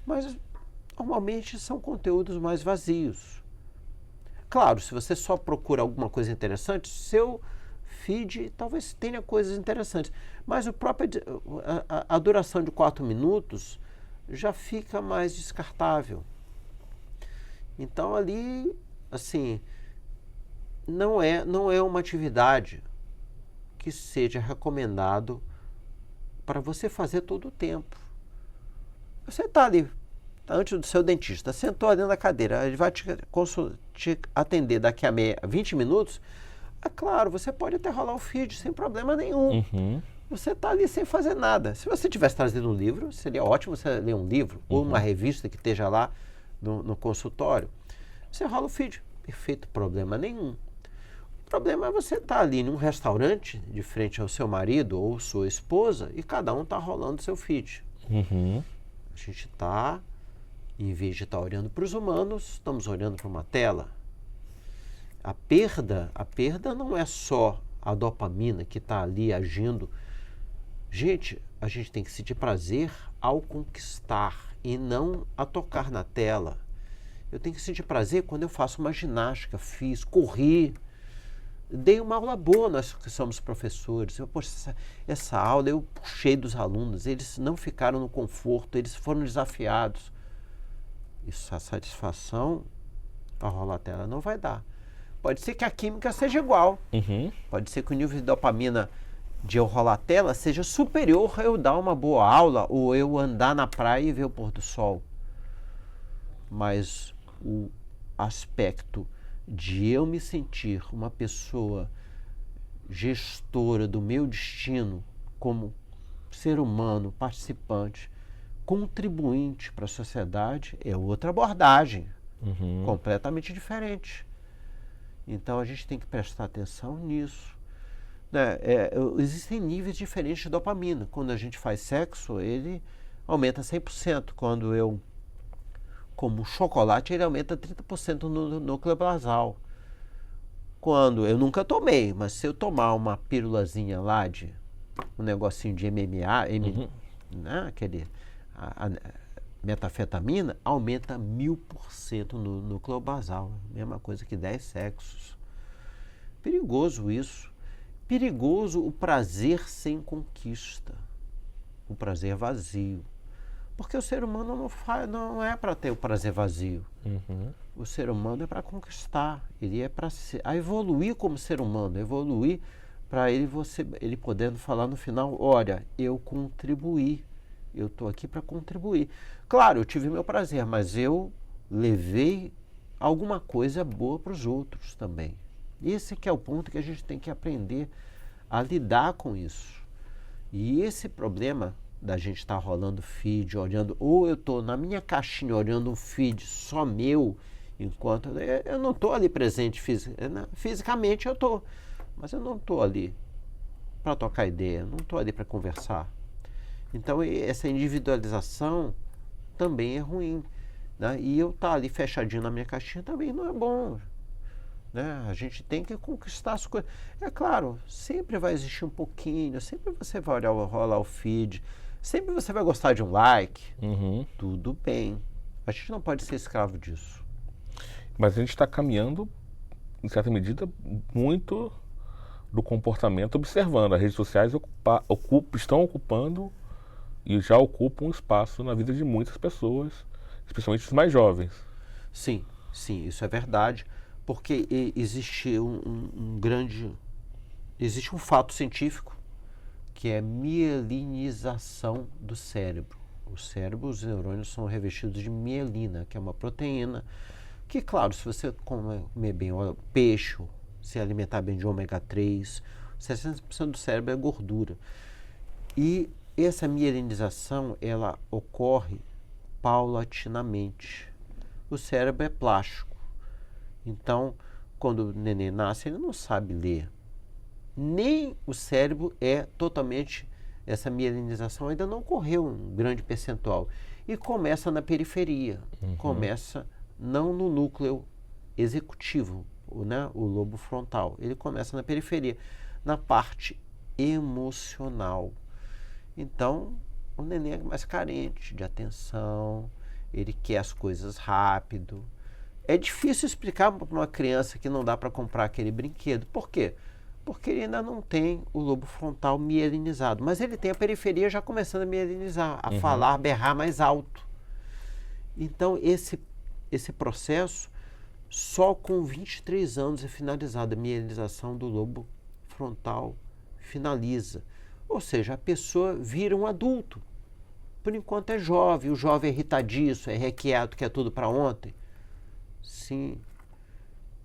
Mas normalmente são conteúdos mais vazios. Claro, se você só procura alguma coisa interessante, seu feed talvez tenha coisas interessantes. Mas a duração de 4 minutos já fica mais descartável. Então ali, assim, não é uma atividade que seja recomendado para você fazer todo o tempo. Você está ali, antes do seu dentista, sentou ali na cadeira, ele vai te atender daqui a 20 minutos, é claro, você pode até rolar o feed sem problema nenhum. Uhum. Você está ali sem fazer nada. Se você tivesse trazido um livro, seria ótimo você ler um livro, ou uma revista que esteja lá no consultório. Você rola o feed, perfeito, problema nenhum. O problema é você estar ali num restaurante, de frente ao seu marido ou sua esposa, e cada um está rolando seu feed. Uhum. A gente está, em vez de estar olhando para os humanos, estamos olhando para uma tela. A perda não é só a dopamina que está ali agindo. Gente, a gente tem que sentir prazer ao conquistar e não a tocar na tela. Eu tenho que sentir prazer quando eu faço uma ginástica, corri, dei uma aula boa, nós que somos professores. Essa aula eu puxei dos alunos, eles não ficaram no conforto, eles foram desafiados. Isso, a satisfação para rolar a tela não vai dar. Pode ser que a química seja igual. Uhum. Pode ser que o nível de dopamina de eu rolar a tela seja superior a eu dar uma boa aula ou eu andar na praia e ver o pôr do sol. Mas o aspecto de eu me sentir uma pessoa gestora do meu destino como ser humano, participante, contribuinte para a sociedade é outra abordagem, completamente diferente. Então a gente tem que prestar atenção nisso. Existem níveis diferentes de dopamina. Quando a gente faz sexo, ele aumenta 100%. Quando eu como chocolate, ele aumenta 30% no núcleo basal. Quando eu nunca tomei, mas se eu tomar uma pílulazinha lá de um negocinho de MMA, né, aquele a metafetamina, aumenta 1000% no núcleo basal. Mesma coisa que 10 sexos. Perigoso isso. Perigoso o prazer sem conquista. O prazer vazio. Porque o ser humano não é para ter o prazer vazio. O ser humano é para conquistar. Ele é para evoluir como ser humano. Evoluir para ele podendo falar no final, olha, eu contribuí. Eu estou aqui para contribuir. Claro, eu tive meu prazer, mas eu levei alguma coisa boa para os outros também. Esse que é o ponto que a gente tem que aprender a lidar com isso. E esse problema da gente estar rolando feed, olhando, ou eu estou na minha caixinha olhando um feed só meu, enquanto eu não estou ali presente fisicamente, eu estou, mas eu não estou ali para trocar ideia, não estou ali para conversar. Então essa individualização também é ruim, né? E eu estar ali fechadinho na minha caixinha também não é bom, né? A gente tem que conquistar as coisas. É claro, sempre vai existir um pouquinho, sempre você vai rolar o feed, sempre você vai gostar de um like, tudo bem. A gente não pode ser escravo disso. Mas a gente está caminhando, em certa medida, muito do comportamento observando. As redes sociais estão ocupando e já ocupam um espaço na vida de muitas pessoas, especialmente os mais jovens. Sim, isso é verdade, porque existe existe um fato científico que é mielinização do cérebro. O cérebro, os neurônios são revestidos de mielina, que é uma proteína que, claro, se você comer bem peixe, se alimentar bem de ômega 3, 60% do cérebro é gordura. E essa mielinização, ela ocorre paulatinamente. O cérebro é plástico. Então, quando o neném nasce, ele não sabe ler. Nem o cérebro é totalmente, essa mielinização ainda não ocorreu um grande percentual. e começa na periferia, começa não no núcleo executivo, né, o lobo frontal, ele começa na periferia, na parte emocional. Então, o neném é mais carente de atenção, ele quer as coisas rápido. É difícil explicar para uma criança que não dá para comprar aquele brinquedo. Por quê? Porque ele ainda não tem o lobo frontal mielinizado, mas ele tem a periferia já começando a mielinizar, a falar, a berrar mais alto. Então, esse processo, só com 23 anos é finalizada a mielinização do lobo frontal, finaliza. Ou seja, a pessoa vira um adulto. Por enquanto é jovem, o jovem é irritadiço, é requieto, quer tudo para ontem. Sim,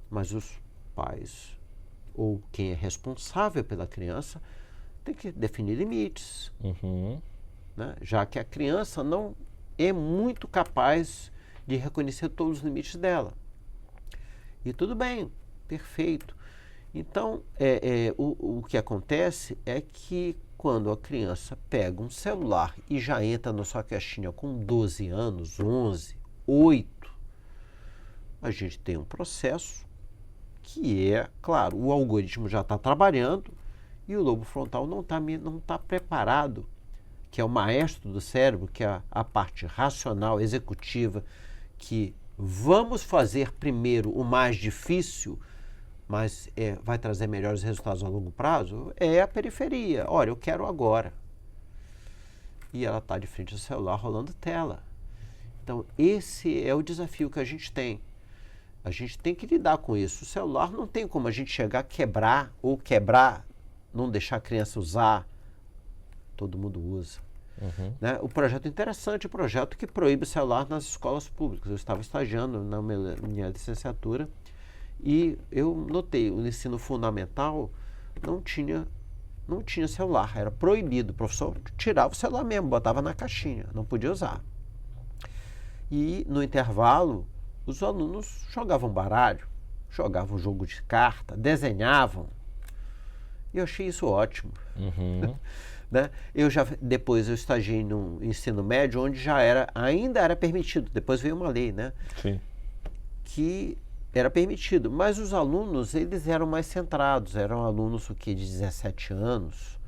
mas os pais ou quem é responsável pela criança tem que definir limites, né? Já que a criança não é muito capaz de reconhecer todos os limites dela. E tudo bem, perfeito. Então, o que acontece é que quando a criança pega um celular e já entra na sua caixinha com 12 anos, 11, 8, a gente tem um processo que é, claro, o algoritmo já está trabalhando e o lobo frontal não tá preparado, que é o maestro do cérebro, que é a parte racional, executiva, que vamos fazer primeiro o mais difícil, mas vai trazer melhores resultados a longo prazo, é a periferia. Olha, eu quero agora. E ela está de frente ao celular rolando tela. Então, esse é o desafio que a gente tem. A gente tem que lidar com isso. O celular não tem como a gente chegar a quebrar, não deixar a criança usar. Todo mundo usa. Né? O projeto é interessante, o projeto que proíbe o celular nas escolas públicas. Eu estava estagiando na minha licenciatura e eu notei, o ensino fundamental não tinha celular, era proibido. O professor tirava o celular mesmo, botava na caixinha, não podia usar. E no intervalo, os alunos jogavam baralho, jogavam jogo de carta, desenhavam. E eu achei isso ótimo. Né? Depois eu estagiei no ensino médio, onde ainda era permitido. Depois veio uma lei, né? Sim. Que era permitido. Mas os alunos, eles eram mais centrados. Eram alunos de 17 anos,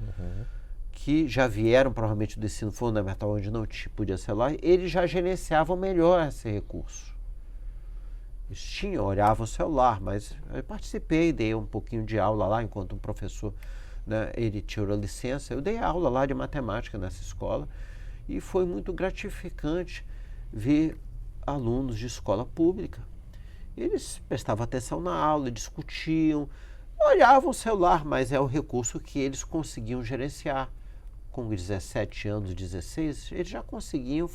que já vieram provavelmente do ensino fundamental, onde não podia celular. Eles já gerenciavam melhor esse recurso. Eles olhavam o celular, mas eu participei, dei um pouquinho de aula lá, enquanto um professor, né, ele tirou licença. Eu dei aula lá de matemática nessa escola e foi muito gratificante ver alunos de escola pública. Eles prestavam atenção na aula, discutiam, olhavam o celular, mas é o recurso que eles conseguiam gerenciar. Com 17 anos, 16, eles já conseguiam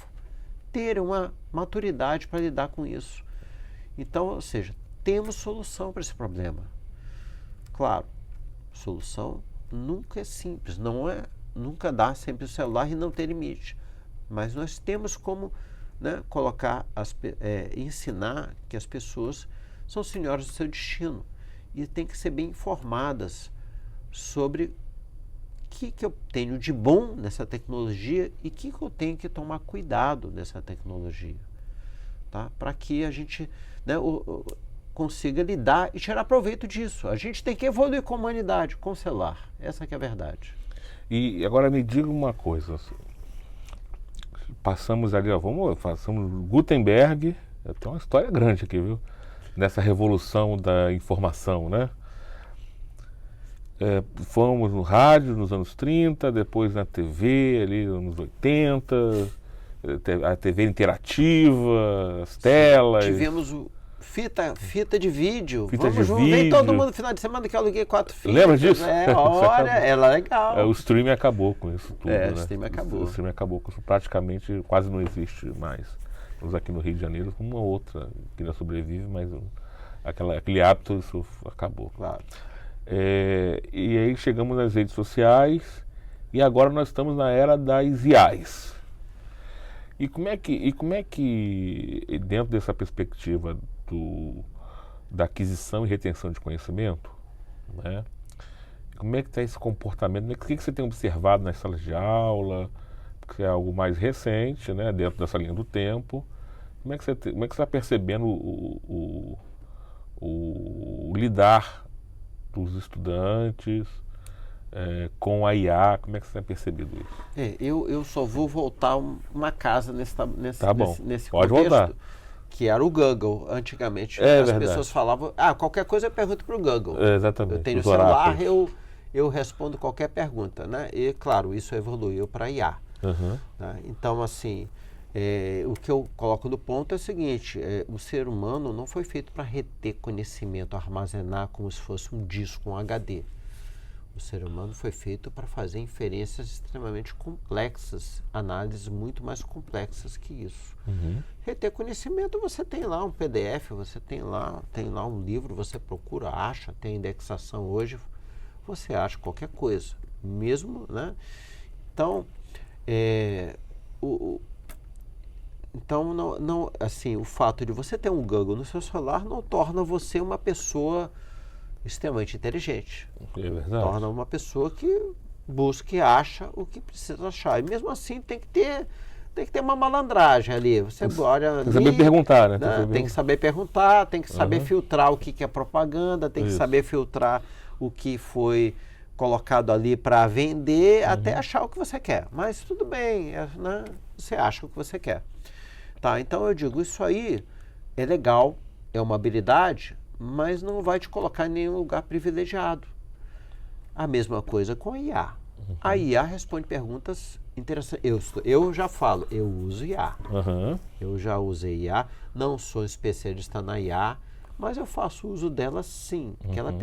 ter uma maturidade para lidar com isso. Então, ou seja, temos solução para esse problema. Claro, solução nunca é simples, nunca dá sempre o celular e não tem limite. Mas nós temos como, né, ensinar que as pessoas são senhoras do seu destino e têm que ser bem informadas sobre o que eu tenho de bom nessa tecnologia e o que eu tenho que tomar cuidado nessa tecnologia, tá? Para que a gente, né, consiga lidar e tirar proveito disso. A gente tem que evoluir com a humanidade, com o celular. Essa que é a verdade. E agora me diga uma coisa. Passamos ali, passamos Gutenberg, tem uma história grande aqui, viu? Nessa revolução da informação, né? Fomos no rádio nos anos 30, depois na TV ali nos anos 80, a TV interativa, as telas. Tivemos fita de vídeo. Vídeo. Vem todo mundo no final de semana que eu aluguei 4 fitas. Lembra disso? Era legal. O streaming acabou com isso tudo, né? O streaming acabou. O streaming acabou com isso, praticamente quase não existe mais. Estamos aqui no Rio de Janeiro com uma outra que ainda sobrevive, mas aquele hábito, isso acabou. Claro. E aí chegamos nas redes sociais e agora nós estamos na era das IAs. E como é que dentro dessa perspectiva da aquisição e retenção de conhecimento, né, como é que está esse comportamento? O que você tem observado nas salas de aula? que é algo mais recente, né, dentro dessa linha do tempo. Como é que você está percebendo o lidar dos estudantes com a IA? Como é que você tem percebido isso? Eu só vou voltar uma casa nesse Tá bom, nesse pode contexto, voltar. que era o Google. Antigamente É as verdade. pessoas falavam, qualquer coisa eu pergunto para o Google. Exatamente. Eu tenho os celular, oráculos. eu respondo qualquer pergunta, né? E, claro, isso evoluiu para IA. Uhum. Né? Então, assim, o que eu coloco no ponto é o seguinte, o ser humano não foi feito para reter conhecimento, armazenar como se fosse um disco, um HD. O ser humano foi feito para fazer inferências extremamente complexas, análises muito mais complexas que isso. Uhum. Reter conhecimento, você tem lá um PDF, você tem lá um livro, você procura, acha, tem indexação hoje, você acha qualquer coisa, mesmo, né? Então, então não, assim, o fato de você ter um Google no seu celular não torna você uma pessoa extremamente inteligente. É verdade. Torna uma pessoa que busca e acha o que precisa achar. E mesmo assim tem que ter uma malandragem ali. Você olha Tem que saber perguntar, né? Tem que saber perguntar, tem que saber filtrar o que é propaganda, tem que saber filtrar o que foi colocado ali para vender, até achar o que você quer. Mas tudo bem, né? Você acha o que você quer. Tá, então eu digo, isso aí é legal, é uma habilidade, mas não vai te colocar em nenhum lugar privilegiado. A mesma coisa com a IA. A IA responde perguntas interessantes. Eu já falo, eu uso IA. Eu já usei IA, não sou especialista na IA, mas eu faço uso dela sim. Que ela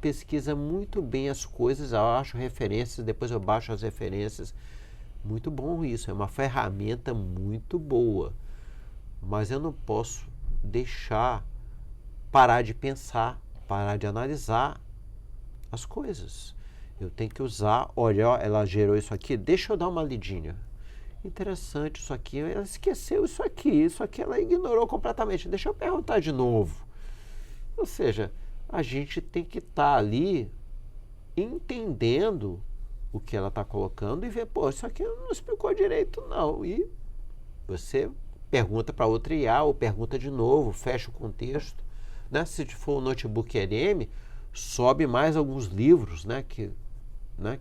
pesquisa muito bem as coisas, eu acho referências, depois eu baixo as referências. Muito bom isso, é uma ferramenta muito boa. Mas eu não posso parar de pensar, parar de analisar as coisas. Eu tenho que usar, olha, ela gerou isso aqui, deixa eu dar uma lidinha. Interessante isso aqui, ela esqueceu isso aqui ela ignorou completamente, deixa eu perguntar de novo. Ou seja, a gente tem que estar ali entendendo o que ela está colocando e ver, isso aqui não explicou direito não. E você pergunta para outra IA ou pergunta de novo, fecha o contexto. Né? Se for um notebook LM, sobe mais alguns livros, né?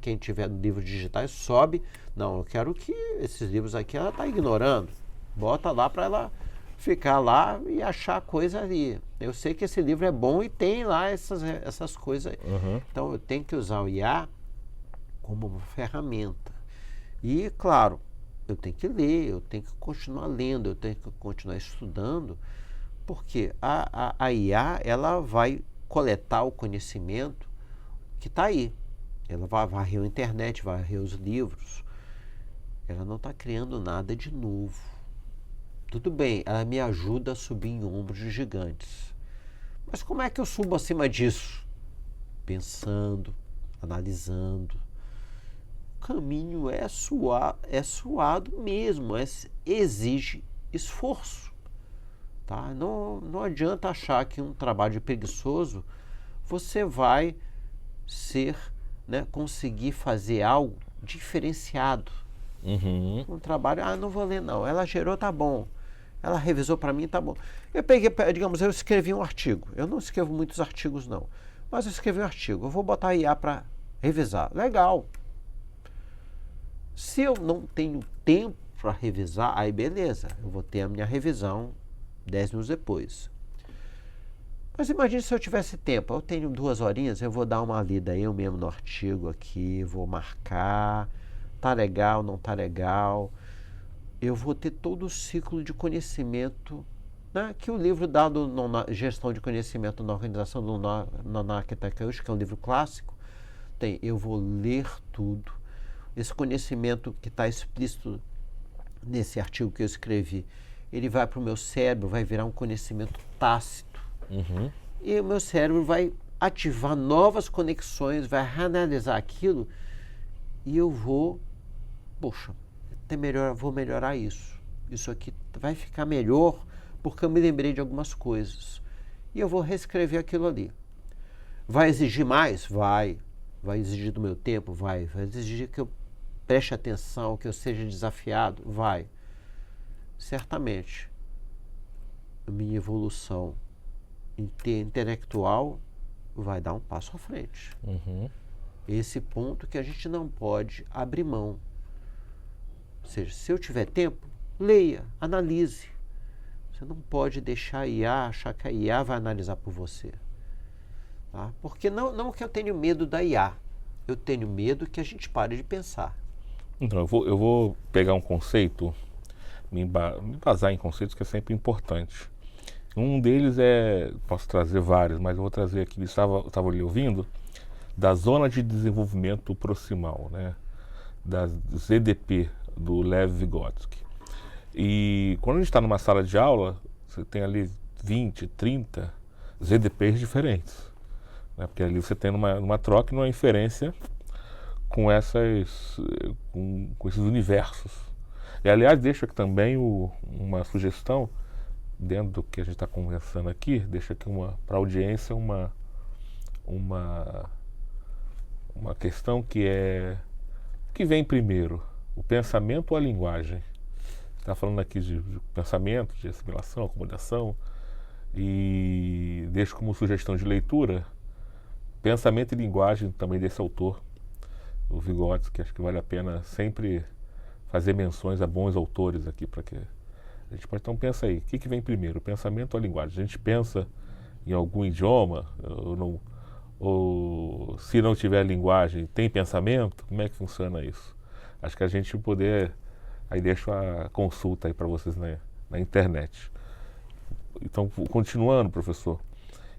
Quem tiver livros digitais, sobe. Não, eu quero que esses livros aqui ela está ignorando. Bota lá para ela ficar lá e achar coisa ali. Eu sei que esse livro é bom e tem lá essas coisas. Então eu tenho que usar o IA como uma ferramenta. E, claro, eu tenho que ler, eu tenho que continuar lendo, eu tenho que continuar estudando, porque a IA ela vai coletar o conhecimento que está aí. Ela vai varrer a internet, vai varrer os livros. Ela não está criando nada de novo. Tudo bem, ela me ajuda a subir em ombros de gigantes. Mas como é que eu subo acima disso? Pensando, analisando. O caminho é suado mesmo, exige esforço. Tá? Não adianta achar que um trabalho preguiçoso você vai conseguir fazer algo diferenciado. Um trabalho, não vou ler não, ela gerou, tá bom. Ela revisou para mim, tá bom. Eu peguei, digamos, eu escrevi um artigo. Eu não escrevo muitos artigos não, mas eu escrevi um artigo. Eu vou botar a IA para revisar. Legal. Se eu não tenho tempo para revisar, aí beleza, eu vou ter a minha revisão 10 minutos depois. Mas imagine se eu tivesse tempo, eu tenho 2 horinhas, eu vou dar uma lida eu mesmo no artigo aqui, vou marcar, tá legal, não tá legal. Eu vou ter todo o ciclo de conhecimento, né, que o livro dado na Gestão de Conhecimento na Organização do Nanak Takeuchi, que é um livro clássico, tem, eu vou ler tudo. Esse conhecimento que está explícito nesse artigo que eu escrevi, ele vai para o meu cérebro, vai virar um conhecimento tácito. E o meu cérebro vai ativar novas conexões, vai reanalisar aquilo e eu vou, vou melhorar isso. Isso aqui vai ficar melhor porque eu me lembrei de algumas coisas. E eu vou reescrever aquilo ali. Vai exigir mais? Vai. Vai exigir do meu tempo? Vai exigir que eu preste atenção, que eu seja desafiado? Vai. Certamente, a minha evolução intelectual vai dar um passo à frente. Esse ponto que a gente não pode abrir mão. Ou seja, se eu tiver tempo, leia, analise. Você não pode deixar a IA, achar que a IA vai analisar por você. Tá? Porque não que eu tenho medo da IA, eu tenho medo que a gente pare de pensar. Então, eu vou pegar um conceito, me embasar em conceitos que é sempre importante. Um deles posso trazer vários, mas eu vou trazer aqui, estava lhe ouvindo, da Zona de Desenvolvimento Proximal, né? Da ZDP, do Lev Vygotsky. E quando a gente está numa sala de aula, você tem ali 20, 30 ZDPs diferentes. Né? Porque ali você tem numa troca e numa inferência com esses universos. E, aliás, deixo aqui também uma sugestão, dentro do que a gente está conversando aqui, deixo aqui para a audiência uma questão que vem primeiro, o pensamento ou a linguagem? Você está falando aqui de pensamento, de assimilação, acomodação, e deixo como sugestão de leitura pensamento e linguagem também desse autor, o Vygotsky, acho que vale a pena sempre fazer menções a bons autores aqui, para que a gente pode, então pensa aí, o que vem primeiro, o pensamento ou a linguagem? A gente pensa em algum idioma, ou se não tiver linguagem, tem pensamento? Como é que funciona isso? Acho que a gente poder, aí deixo a consulta aí para vocês na internet. Então, continuando, professor,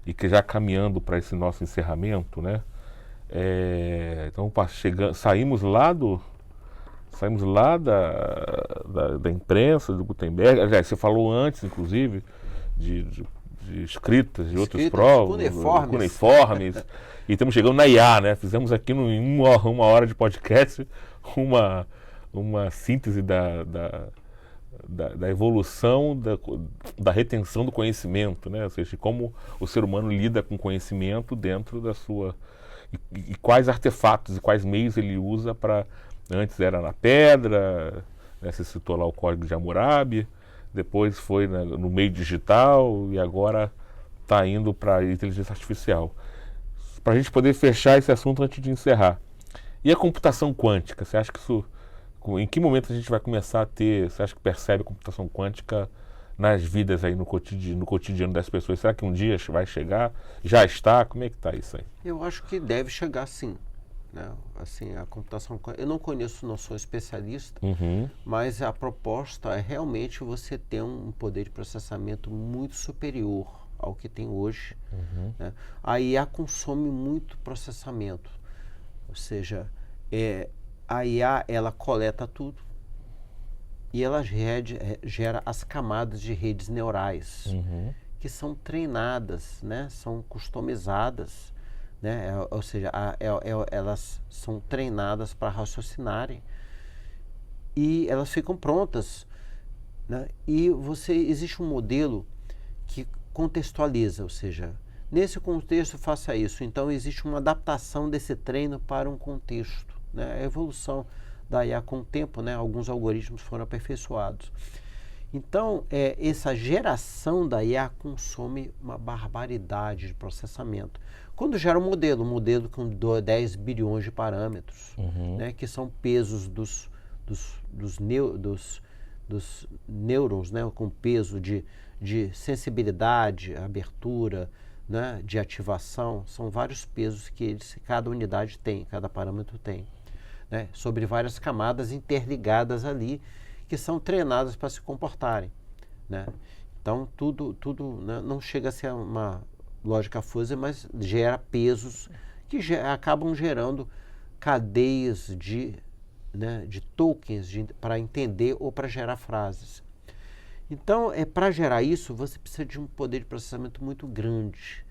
e que já caminhando para esse nosso encerramento, né? Então, saímos lá da imprensa, do Gutenberg. Aliás, você falou antes, inclusive, de escritas de outros provas, cuneiformes, e estamos chegando na IA, né? Fizemos aqui em uma hora de podcast uma síntese da evolução da retenção do conhecimento, né? Ou seja, como o ser humano lida com conhecimento dentro da sua... E quais artefatos e quais meios ele usa para... Antes era na pedra, né? Você citou lá o código de Hammurabi, depois foi no meio digital e agora está indo para a inteligência artificial. Para a gente poder fechar esse assunto antes de encerrar. E a computação quântica? Você acha que isso... Em que momento a gente vai começar a ter... Você acha que percebe a computação quântica nas vidas aí, no cotidiano das pessoas? Será que um dia vai chegar? Já está? Como é que está isso aí? Eu acho que deve chegar sim. Né? Assim, a computação quântica... Eu não conheço, não sou especialista, mas a proposta é realmente você ter um poder de processamento muito superior ao que tem hoje. Né? A IA consome muito processamento. Ou seja, a IA, ela coleta tudo e ela gera as camadas de redes neurais que são treinadas, né? São customizadas, né? Ou seja, elas são treinadas para raciocinarem e elas ficam prontas, né? E existe um modelo que contextualiza, ou seja, nesse contexto faça isso. Então existe uma adaptação desse treino para um contexto. Né? A evolução da IA com o tempo, né? Alguns algoritmos foram aperfeiçoados. Então, essa geração da IA consome uma barbaridade de processamento. Quando gera um modelo com 10 bilhões de parâmetros, né? Que são pesos dos nêurons, né? Com peso de sensibilidade, abertura, né? De ativação, são vários pesos que cada unidade tem, cada parâmetro tem. Né, sobre várias camadas interligadas ali, que são treinadas para se comportarem. Né? Então, tudo né, não chega a ser uma lógica fuzzy, mas gera pesos que acabam gerando cadeias de tokens para entender ou para gerar frases. Então, para gerar isso, você precisa de um poder de processamento muito grande.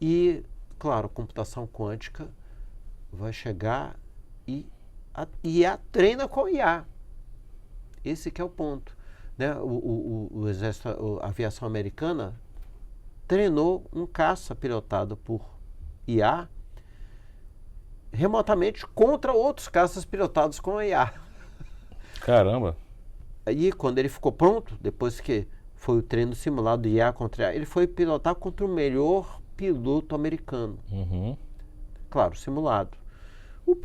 E, claro, a computação quântica vai chegar e a IA treina com a IA. Esse que é o ponto. Né? O exército, a aviação americana treinou um caça pilotado por IA remotamente contra outros caças pilotados com a IA. Caramba. Aí, quando ele ficou pronto, depois que foi o treino simulado de IA contra IA, ele foi pilotar contra o melhor piloto americano. Claro, simulado. O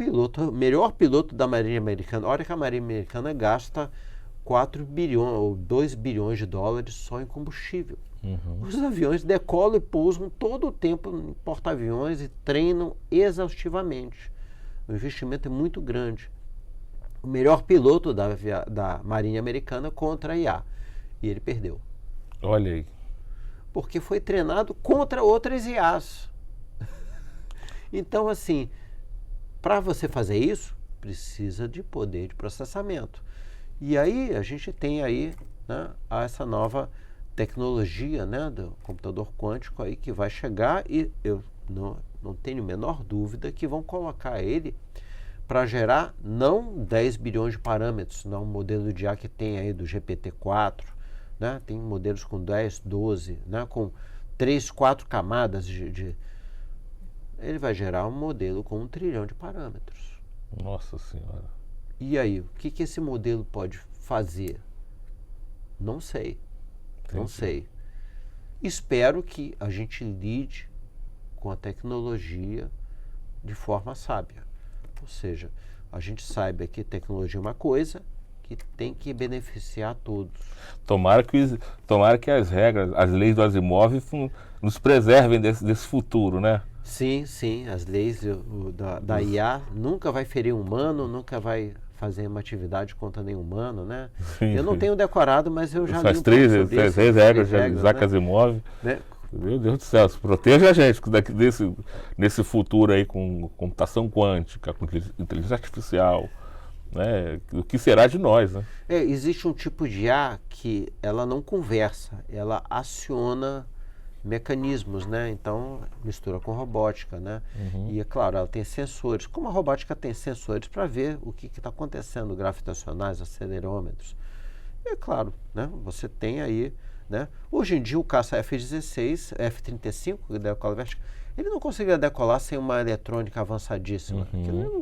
melhor piloto da Marinha Americana, olha que a Marinha Americana gasta 4 bilhões ou 2 bilhões de dólares só em combustível. Os aviões decolam e pousam todo o tempo em porta-aviões e treinam exaustivamente. O investimento é muito grande. O melhor piloto da Marinha Americana contra a IA. E ele perdeu. Olha aí. Porque foi treinado contra outras IAs. Então, assim, para você fazer isso, precisa de poder de processamento. E aí a gente tem aí, né, essa nova tecnologia, né, do computador quântico aí que vai chegar, e eu não tenho a menor dúvida que vão colocar ele para gerar não 10 bilhões de parâmetros, não o modelo de IA que tem aí do GPT-4, né, tem modelos com 10, 12, né, com 3, 4 camadas ele vai gerar um modelo com 1 trilhão de parâmetros. Nossa Senhora. E aí, o que esse modelo pode fazer? Não sei. Não sei. Espero que a gente lide com a tecnologia de forma sábia. Ou seja, a gente saiba que tecnologia é uma coisa que tem que beneficiar todos. Tomara que as regras, as leis do Asimov nos preservem desse futuro, né? Sim, sim. As leis da IA nunca vai ferir um humano, nunca vai fazer uma atividade contra nenhum humano, né? Sim, eu não tenho decorado, mas eu já li as três regras de Isaac Asimov. Né? Meu Deus do céu, proteja a gente nesse futuro aí com computação quântica, com inteligência artificial, né? O que será de nós, né? Existe um tipo de IA que ela não conversa, ela aciona mecanismos, né? Então mistura com robótica, né? E é claro, ela tem sensores. Como a robótica tem sensores para ver o que está acontecendo, gravitacionais, acelerômetros. E é claro, né? Você tem aí, né? Hoje em dia o caça F-16, F-35, que decola vertical, ele não conseguiria decolar sem uma eletrônica avançadíssima.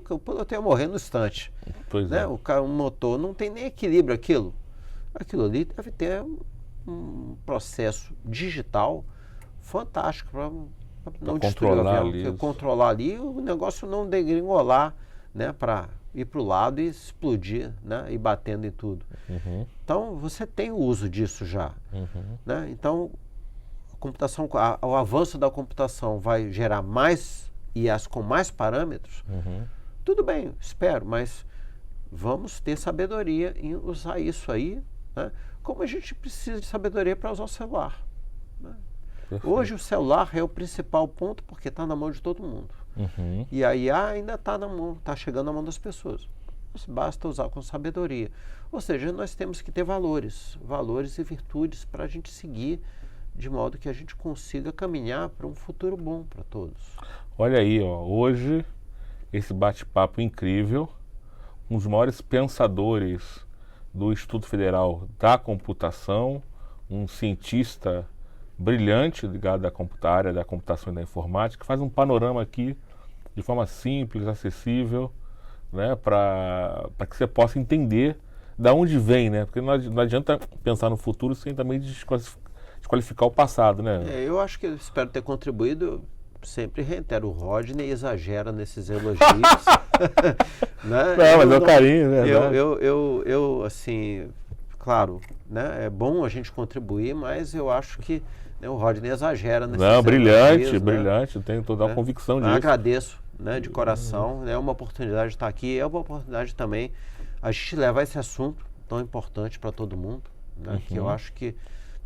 O piloto ia morrer no instante. Pois né? é. O motor não tem nem equilíbrio aquilo. Aquilo ali deve ter um processo digital fantástico para não destruir o avião, controlar ali o negócio não degringolar, né, para ir para o lado e explodir, né, e batendo em tudo. Então você tem o uso disso já, né? Então a computação, o avanço da computação vai gerar mais IAs com mais parâmetros. Tudo bem, espero, mas vamos ter sabedoria em usar isso aí, né? Como a gente precisa de sabedoria para usar o celular, né? Hoje o celular é o principal ponto porque está na mão de todo mundo. E a IA ainda está chegando na mão das pessoas. Mas basta usar com sabedoria. Ou seja, nós temos que ter valores e virtudes para a gente seguir de modo que a gente consiga caminhar para um futuro bom para todos. Olha aí, ó, hoje esse bate-papo incrível, um dos maiores pensadores do Instituto Federal da Computação, um cientista brilhante ligado à área da computação e da informática, que faz um panorama aqui de forma simples, acessível, né, para que você possa entender da onde vem, né? Porque não adianta pensar no futuro sem também desqualificar o passado, né? Eu acho que eu espero ter contribuído. Eu sempre reitero, o Rodney exagera nesses elogios. Né? Não, mas é o carinho, né? Eu, assim, claro, né? É bom a gente contribuir, mas eu acho que, né, o Rodney exagera nesses elogios. Não, brilhante, né? Tenho toda a convicção disso. Agradeço, né, de coração, é uma oportunidade de estar aqui, é uma oportunidade também a gente levar esse assunto tão importante para todo mundo, né, que eu acho que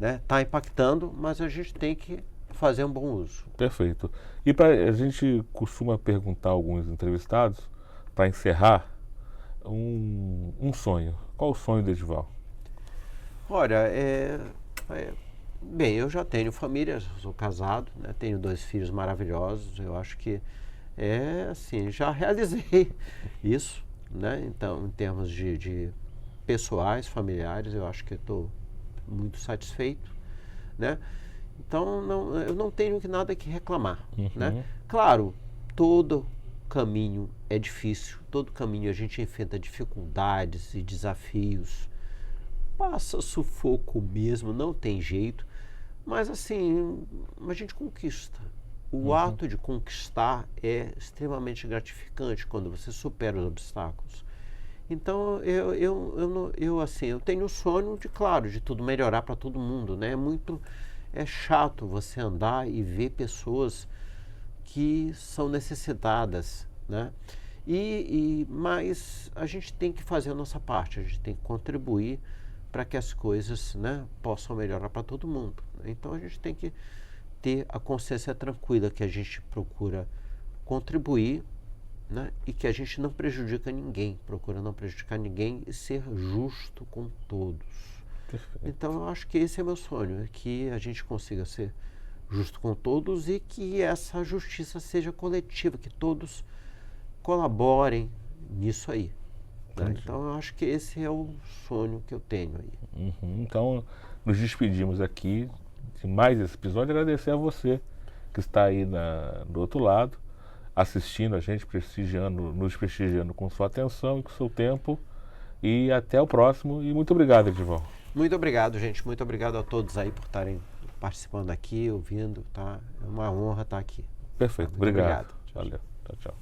está impactando, mas a gente tem que fazer um bom uso. Perfeito. E a gente costuma perguntar a alguns entrevistados, para encerrar, um sonho. Qual o sonho do Edival? Olha, bem, eu já tenho família, sou casado, né, tenho 2 filhos maravilhosos, eu acho que assim, já realizei isso, né? Então, em termos de pessoais, familiares, eu acho que estou muito satisfeito, né? Então, eu não tenho nada que reclamar, né? Claro, todo caminho é difícil, todo caminho a gente enfrenta dificuldades e desafios, passa sufoco mesmo, não tem jeito, mas assim, a gente conquista. O ato de conquistar é extremamente gratificante quando você supera os obstáculos. Então, eu tenho o sonho de, claro, de tudo melhorar para todo mundo, né? É chato você andar e ver pessoas que são necessitadas, né? Mas a gente tem que fazer a nossa parte, a gente tem que contribuir para que as coisas, né, possam melhorar para todo mundo. Então, a gente tem que ter a consciência tranquila que a gente procura contribuir, né, e que a gente não prejudica ninguém, procura não prejudicar ninguém e ser justo com todos. Perfeito. Então eu acho que esse é meu sonho, é que a gente consiga ser justo com todos e que essa justiça seja coletiva, que todos colaborem nisso aí. Né? Então eu acho que esse é o sonho que eu tenho aí. Então nos despedimos aqui de mais esse episódio, agradecer a você que está aí do outro lado, assistindo a gente, nos prestigiando com sua atenção e com seu tempo. E até o próximo. E muito obrigado, Edivaldo. Muito obrigado, gente. Muito obrigado a todos aí por estarem participando aqui, ouvindo. Tá? É uma honra estar aqui. Perfeito. Muito Obrigado. obrigado. Valeu. Tchau, tchau.